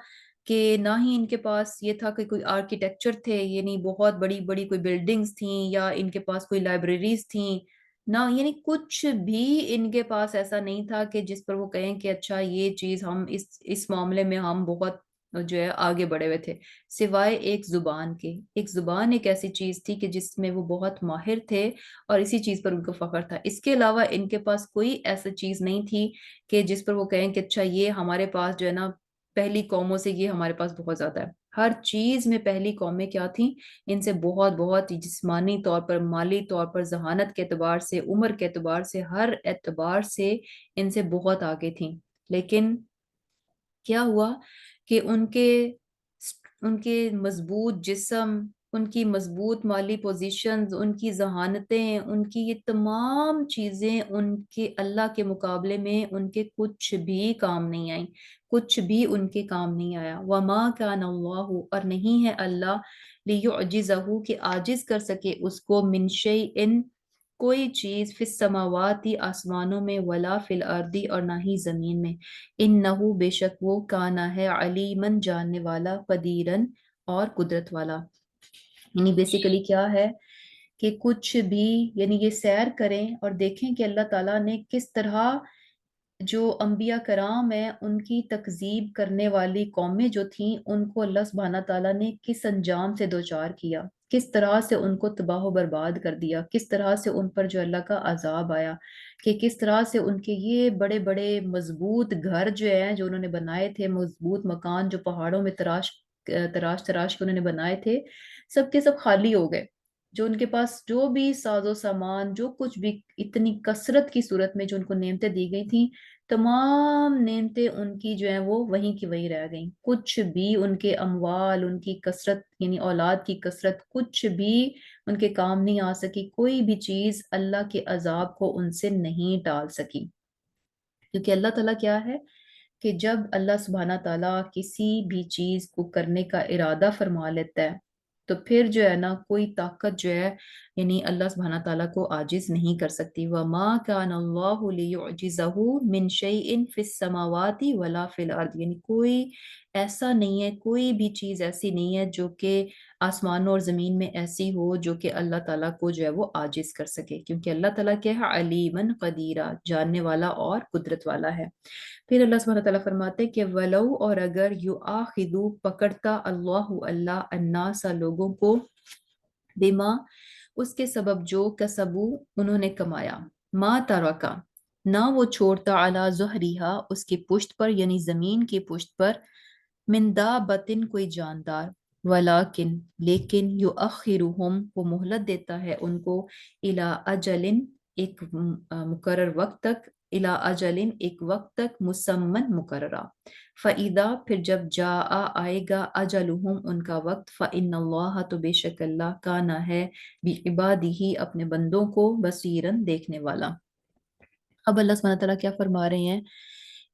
کہ نہ ہی ان کے پاس یہ تھا کہ کوئی آرکیٹیکچر تھے، یعنی بہت بڑی بڑی کوئی بلڈنگز تھیں، یا ان کے پاس کوئی لائبریریز تھیں، نہ، یعنی کچھ بھی ان کے پاس ایسا نہیں تھا کہ جس پر وہ کہیں کہ اچھا یہ چیز ہم اس معاملے میں ہم بہت جو ہے آگے بڑھے ہوئے تھے، سوائے ایک زبان کے. ایک زبان ایک ایسی چیز تھی کہ جس میں وہ بہت ماہر تھے اور اسی چیز پر ان کو فخر تھا. اس کے علاوہ ان کے پاس کوئی ایسی چیز نہیں تھی کہ جس پر وہ کہیں کہ اچھا یہ ہمارے پاس جو ہے نا پہلی قوموں سے یہ ہمارے پاس بہت زیادہ ہے. ہر چیز میں پہلی قومیں کیا تھیں، ان سے بہت بہت جسمانی طور پر، مالی طور پر، ذہانت کے اعتبار سے، عمر کے اعتبار سے، ہر اعتبار سے ان سے بہت آگے تھیں. لیکن کیا ہوا کہ ان کے ان کے مضبوط جسم، ان کی مضبوط مالی پوزیشنز، ان کی ذہانتیں، ان کی یہ تمام چیزیں ان کے اللہ کے مقابلے میں ان کے کچھ بھی کام نہیں آئیں، کچھ بھی ان کے کام نہیں آیا۔ وما کان اللہ، اور نہیں ہے اللہ لیعجزہ کہ عاجز کر سکے اس کو، من شیء کوئی چیز، فی السماواتی آسمانوں میں، ولا فی الارض اور نہ ہی زمین میں، انہو بے شک وہ، کانا ہے، علیمن جاننے والا، قدیرن اور قدرت والا۔ یعنی بیسیکلی کیا ہے کہ کچھ بھی، یعنی یہ سیر کریں اور دیکھیں کہ اللہ تعالیٰ نے کس طرح جو انبیاء کرام ہیں ان کی تکذیب کرنے والی قومیں جو تھیں ان کو اللہ سبحانہ تعالیٰ نے کس انجام سے دوچار کیا، کس طرح سے ان کو تباہ و برباد کر دیا، کس طرح سے ان پر جو اللہ کا عذاب آیا، کہ کس طرح سے ان کے یہ بڑے بڑے مضبوط گھر جو ہیں جو انہوں نے بنائے تھے، مضبوط مکان جو پہاڑوں میں تراش تراش تراش کے انہوں نے بنائے تھے، سب کے سب خالی ہو گئے۔ جو ان کے پاس جو بھی ساز و سامان، جو کچھ بھی اتنی کثرت کی صورت میں جو ان کو نعمتیں دی گئی تھیں، تمام نعمتیں ان کی جو ہیں وہ وہیں کی وہیں رہ گئیں، کچھ بھی ان کے اموال، ان کی کثرت یعنی اولاد کی کثرت کچھ بھی ان کے کام نہیں آ سکی، کوئی بھی چیز اللہ کے عذاب کو ان سے نہیں ٹال سکی۔ کیونکہ اللہ تعالیٰ کیا ہے کہ جب اللہ سبحانہ تعالیٰ کسی بھی چیز کو کرنے کا ارادہ فرما لیتا ہے تو پھر جو ہے نا کوئی طاقت جو ہے یعنی اللہ سبحانہ تعالیٰ کو عاجز نہیں کر سکتی۔ وَمَا كَانَ اللَّهُ لِيُعْجِزَهُ مِنْ شَيْءٍ فِي السَّمَاوَاتِ وَلَا فِي الْأَرْضِ، یعنی کوئی ایسا نہیں ہے، کوئی بھی چیز ایسی نہیں ہے جو کہ آسمانوں اور زمین میں ایسی ہو جو کہ اللہ تعالیٰ کو جو ہے وہ عاجز کر سکے، کیونکہ اللہ تعالیٰ کیا ہے، علیمن قدیرہ، جاننے والا اور قدرت والا ہے۔ پھر اللہ سبحانہ تعالیٰ فرماتے ہیں کہ ولو، اور اگر یؤاخذو پکڑتا اللہ اللہ الناس لوگوں کو، بما اس کے سبب جو کسبو انہوں نے کمایا، ما ترکا نہ وہ چھوڑتا، علی ظہریہا اس کی پشت پر یعنی زمین کی پشت پر، من دابتن کوئی جاندار، ولیکن لیکن یؤخرہم وہ مہلت دیتا ہے ان کو، الی اجل ایک مقرر وقت تک، الی اجل ایک وقت تک، مسمن مقررہ، فَإِذَا پھر جب جاء آئے گا، اجلہم ان کا وقت، فَإِنَّ اللَّهَ تو بے شک اللہ، کانا ہے، بعبادہ اپنے بندوں کو، بصیرن دیکھنے والا۔ اب اللہ سبحانہ تعالیٰ کیا فرما رہے ہیں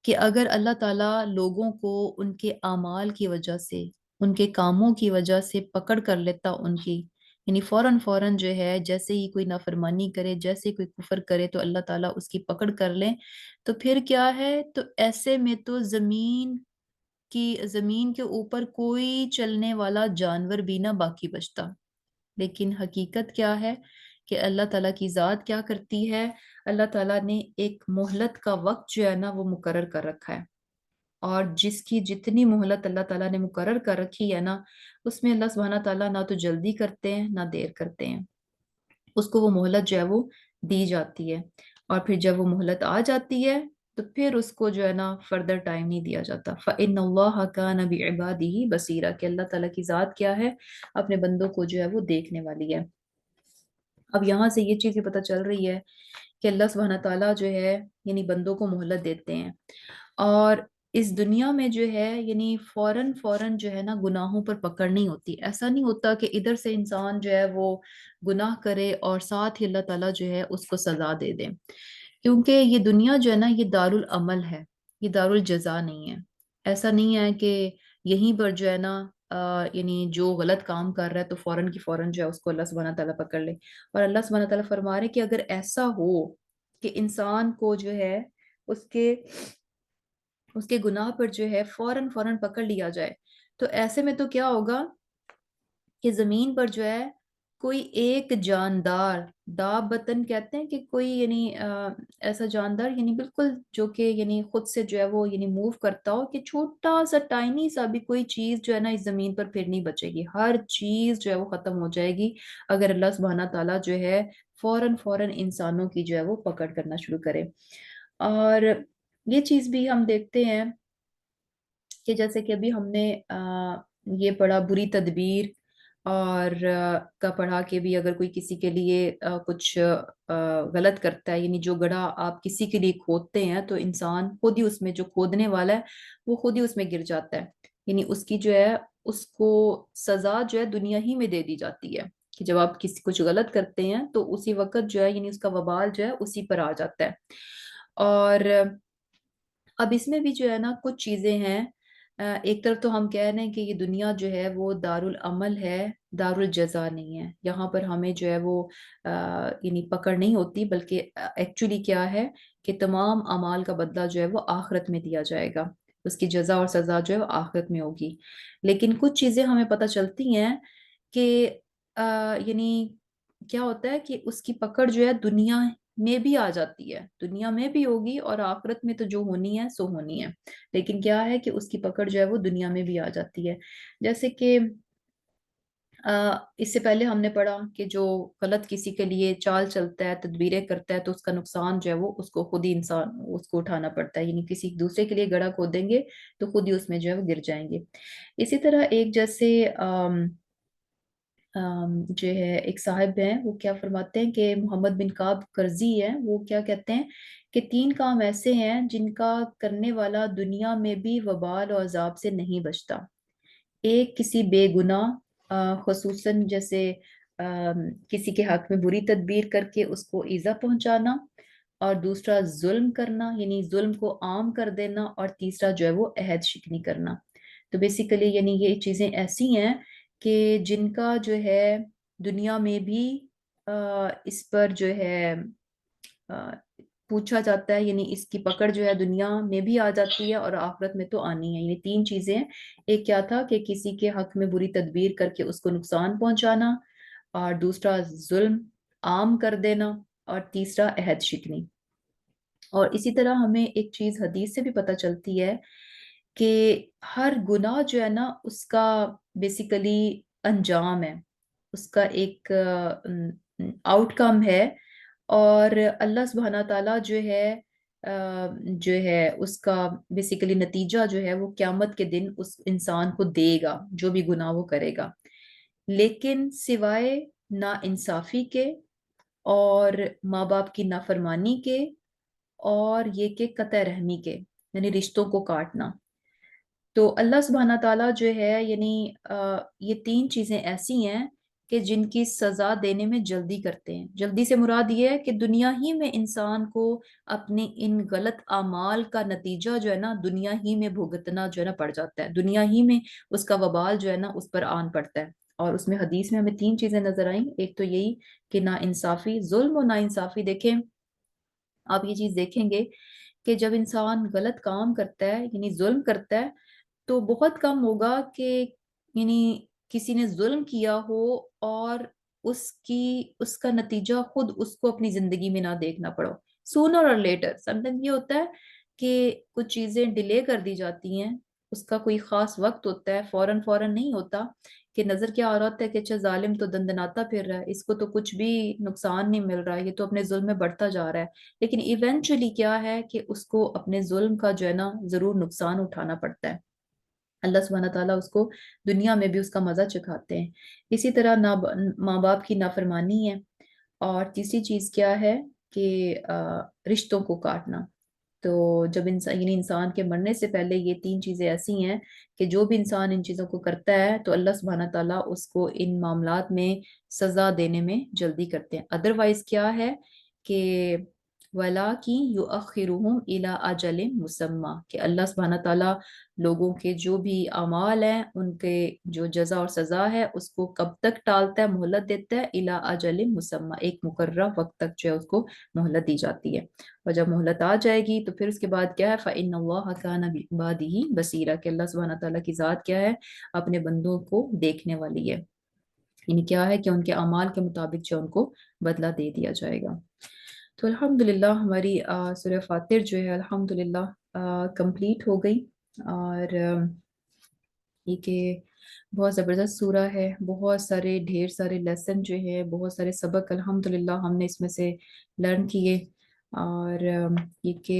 کہ اگر اللہ تعالیٰ لوگوں کو ان کے اعمال کی وجہ سے، ان کے کاموں کی وجہ سے پکڑ کر لیتا ان کی، یعنی فوراً فوراً جو ہے جیسے ہی کوئی نافرمانی کرے، جیسے ہی کوئی کفر کرے تو اللہ تعالیٰ اس کی پکڑ کر لیں، تو پھر کیا ہے، تو ایسے میں تو زمین کے اوپر کوئی چلنے والا جانور بھی نہ باقی بچتا۔ لیکن حقیقت کیا ہے کہ اللہ تعالیٰ کی ذات کیا کرتی ہے، اللہ تعالیٰ نے ایک مہلت کا وقت جو ہے نا وہ مقرر کر رکھا ہے، اور جس کی جتنی مہلت اللہ تعالیٰ نے مقرر کر رکھی ہے نا، اس میں اللہ سبحانہ تعالیٰ نہ تو جلدی کرتے ہیں نہ دیر کرتے ہیں، اس کو وہ مہلت جو ہے وہ دی جاتی ہے، اور پھر جب وہ مہلت آ جاتی ہے تو پھر اس کو جو ہے نا فردر ٹائم نہیں دیا جاتا۔ فَإِنَّ اللَّهَ كَانَ بِعِبَادِهِ بَصِيرًا کہ اللہ تعالیٰ کی ذات کیا ہے، اپنے بندوں کو جو ہے وہ دیکھنے والی ہے۔ اب یہاں سے یہ چیز بھی پتہ چل رہی ہے کہ اللہ سبحانہ تعالیٰ جو ہے یعنی بندوں کو مہلت دیتے ہیں، اور اس دنیا میں جو ہے یعنی فوراً فوراً جو ہے نا گناہوں پر پکڑ نہیں ہوتی، ایسا نہیں ہوتا کہ ادھر سے انسان جو ہے وہ گناہ کرے اور ساتھ ہی اللہ تعالیٰ جو ہے اس کو سزا دے دے، کیونکہ یہ دنیا جو ہے نا یہ دارالعمل ہے، یہ دارالجزا نہیں ہے۔ ایسا نہیں ہے کہ یہیں پر جو ہے نا یعنی جو غلط کام کر رہا ہے تو فوراً کی فوراً جو ہے اس کو اللہ سبحانہ تعالیٰ پکڑ لے، اور اللہ سبحانہ تعالیٰ فرما رہے کہ اگر ایسا ہو کہ انسان کو جو ہے اس کے اس کے گناہ پر جو ہے فوراً فوراً پکڑ لیا جائے، تو ایسے میں تو کیا ہوگا کہ زمین پر جو ہے کوئی ایک جاندار، دابتن کہتے ہیں کہ کوئی یعنی ایسا جاندار یعنی بالکل جو کہ یعنی خود سے جو ہے وہ یعنی موو کرتا ہو، کہ چھوٹا سا ٹائنی سا بھی کوئی چیز جو ہے نا اس زمین پر پھر نہیں بچے گی، ہر چیز جو ہے وہ ختم ہو جائے گی اگر اللہ سبحانہ تعالیٰ جو ہے فوراً فوراً انسانوں کی جو ہے وہ پکڑ کرنا شروع کرے۔ اور یہ چیز بھی ہم دیکھتے ہیں کہ جیسے کہ ابھی ہم نے یہ پڑھا بری تدبیر اور کا پڑھا کہ بھی اگر کوئی کسی کے لیے کچھ غلط کرتا ہے، یعنی جو گڑھا آپ کسی کے لیے کھودتے ہیں تو انسان خود ہی اس میں، جو کھودنے والا ہے وہ خود ہی اس میں گر جاتا ہے، یعنی اس کی جو ہے اس کو سزا جو ہے دنیا ہی میں دے دی جاتی ہے، کہ جب آپ کسی کچھ غلط کرتے ہیں تو اسی وقت جو ہے یعنی اس کا وبال جو ہے اسی پر آ جاتا ہے۔ اور اب اس میں بھی جو ہے نا کچھ چیزیں ہیں، ایک طرف تو ہم کہہ رہے ہیں کہ یہ دنیا جو ہے وہ دارالعمل ہے، دار الجزا نہیں ہے، یہاں پر ہمیں جو ہے وہ یعنی پکڑ نہیں ہوتی، بلکہ ایکچولی کیا ہے کہ تمام اعمال کا بدلہ جو ہے وہ آخرت میں دیا جائے گا، اس کی جزا اور سزا جو ہے وہ آخرت میں ہوگی۔ لیکن کچھ چیزیں ہمیں پتہ چلتی ہیں کہ یعنی کیا ہوتا ہے کہ اس کی پکڑ جو ہے دنیا میں بھی آ جاتی ہے، دنیا میں بھی ہوگی اور آخرت میں تو جو ہونی ہے سو ہونی ہے، لیکن کیا ہے کہ اس کی پکڑ جو ہے وہ دنیا میں بھی آ جاتی ہے۔ جیسے کہ اس سے پہلے ہم نے پڑھا کہ جو غلط کسی کے لیے چال چلتا ہے، تدبیریں کرتا ہے، تو اس کا نقصان جو ہے وہ اس کو خود ہی انسان اس کو اٹھانا پڑتا ہے، یعنی کسی دوسرے کے لیے گڑھا کھودیں گے تو خود ہی اس میں جو ہے وہ گر جائیں گے۔ اسی طرح ایک جیسے جو ہے ایک صاحب ہیں، وہ کیا فرماتے ہیں کہ محمد بن کعب کرزی ہے، وہ کیا کہتے ہیں کہ 3 کام ایسے ہیں جن کا کرنے والا دنیا میں بھی وبال اور عذاب سے نہیں بچتا۔ ایک کسی بے گناہ خصوصاً جیسے کسی کے حق میں بری تدبیر کر کے اس کو ایذا پہنچانا، اور دوسرا ظلم کرنا یعنی ظلم کو عام کر دینا، اور تیسرا جو ہے وہ عہد شکنی کرنا۔ تو بیسیکلی یعنی یہ چیزیں ایسی ہیں کہ جن کا جو ہے دنیا میں بھی اس پر جو ہے آ، پوچھا جاتا ہے، یعنی اس کی پکڑ جو ہے دنیا میں بھی آ جاتی ہے اور آخرت میں تو آنی ہے۔ یعنی 3 چیزیں، ایک کیا تھا کہ کسی کے حق میں بری تدبیر کر کے اس کو نقصان پہنچانا، اور دوسرا ظلم عام کر دینا، اور تیسرا عہد شکنی۔ اور اسی طرح ہمیں ایک چیز حدیث سے بھی پتہ چلتی ہے کہ ہر گناہ جو ہے نا اس کا بیسیکلی انجام ہے، اس کا ایک آؤٹ کم ہے، اور اللہ سبحانہ تعالیٰ جو ہے اس کا بیسیکلی نتیجہ جو ہے وہ قیامت کے دن اس انسان کو دے گا جو بھی گناہ وہ کرے گا، لیکن سوائے نا انصافی کے، اور ماں باپ کی نافرمانی کے، اور یہ کہ قطع رحمی کے، یعنی رشتوں کو کاٹنا۔ تو اللہ سبحانہ تعالیٰ جو ہے یعنی یہ 3 چیزیں ایسی ہیں کہ جن کی سزا دینے میں جلدی کرتے ہیں۔ جلدی سے مراد یہ ہے کہ دنیا ہی میں انسان کو اپنے ان غلط اعمال کا نتیجہ جو ہے نا دنیا ہی میں بھگتنا جو ہے نا پڑ جاتا ہے، دنیا ہی میں اس کا وبال جو ہے نا اس پر آن پڑتا ہے۔ اور اس میں حدیث میں ہمیں 3 چیزیں نظر آئیں، ایک تو یہی کہ نا انصافی، ظلم و نا انصافی۔ دیکھیں آپ یہ چیز دیکھیں گے کہ جب انسان غلط کام کرتا ہے یعنی ظلم کرتا ہے، تو بہت کم ہوگا کہ یعنی کسی نے ظلم کیا ہو اور اس کا نتیجہ خود اس کو اپنی زندگی میں نہ دیکھنا پڑو۔ سونر اور لیٹر سم ٹائم یہ ہوتا ہے کہ کچھ چیزیں ڈیلے کر دی جاتی ہیں، اس کا کوئی خاص وقت ہوتا ہے، فوراً فوراً نہیں ہوتا، کہ نظر کیا آ رہا ہوتا ہے کہ اچھا ظالم تو دندناتا پھر رہا ہے، اس کو تو کچھ بھی نقصان نہیں مل رہا ہے، یہ تو اپنے ظلم میں بڑھتا جا رہا ہے، لیکن ایونچولی کیا ہے کہ اس کو اپنے ظلم کا جو ہے نا ضرور نقصان اٹھانا پڑتا ہے۔ اللہ سبحانہ تعالیٰ اس کو دنیا میں بھی اس کا مزہ چکھاتے ہیں۔ اسی طرح ماں باپ کی نافرمانی ہے، اور تیسری چیز کیا ہے کہ رشتوں کو کاٹنا۔ تو جب انسان یعنی انسان کے مرنے سے پہلے یہ 3 چیزیں ایسی ہیں کہ جو بھی انسان ان چیزوں کو کرتا ہے تو اللہ سبحانہ تعالیٰ اس کو ان معاملات میں سزا دینے میں جلدی کرتے ہیں۔ ادروائز کیا ہے کہ وَلَٰكِن يُؤَخِّرُهُمْ إِلَىٰ أَجَلٍ مُّسَمًّى، کہ اللہ سبحانہ تعالیٰ لوگوں کے جو بھی اعمال ہیں ان کے جو جزا اور سزا ہے اس کو کب تک ٹالتا ہے، مہلت دیتا ہے، اِلَىٰ أَجَلٍ مُّسَمًّى، ایک مقررہ وقت تک جو ہے اس کو مہلت دی جاتی ہے۔ اور جب مہلت آ جائے گی تو پھر اس کے بعد کیا ہے فَإِنَّ اللَّهَ كَانَ بِعِبَادِهِ بَصِيرًا، کہ اللہ سبحانہ تعالیٰ کی ذات کیا ہے، اپنے بندوں کو دیکھنے والی ہے، یعنی کیا ہے کہ ان کے اعمال کے مطابق جو ان کو بدلہ دے دیا جائے گا۔ تو الحمدللہ ہماری سورہ فاتر جو ہے الحمدللہ کمپلیٹ ہو گئی، اور یہ کہ بہت زبردست سورہ ہے، بہت سارے ڈھیر سارے لیسن جو ہے، بہت سارے سبق الحمدللہ ہم نے اس میں سے لرن کیے، اور یہ کہ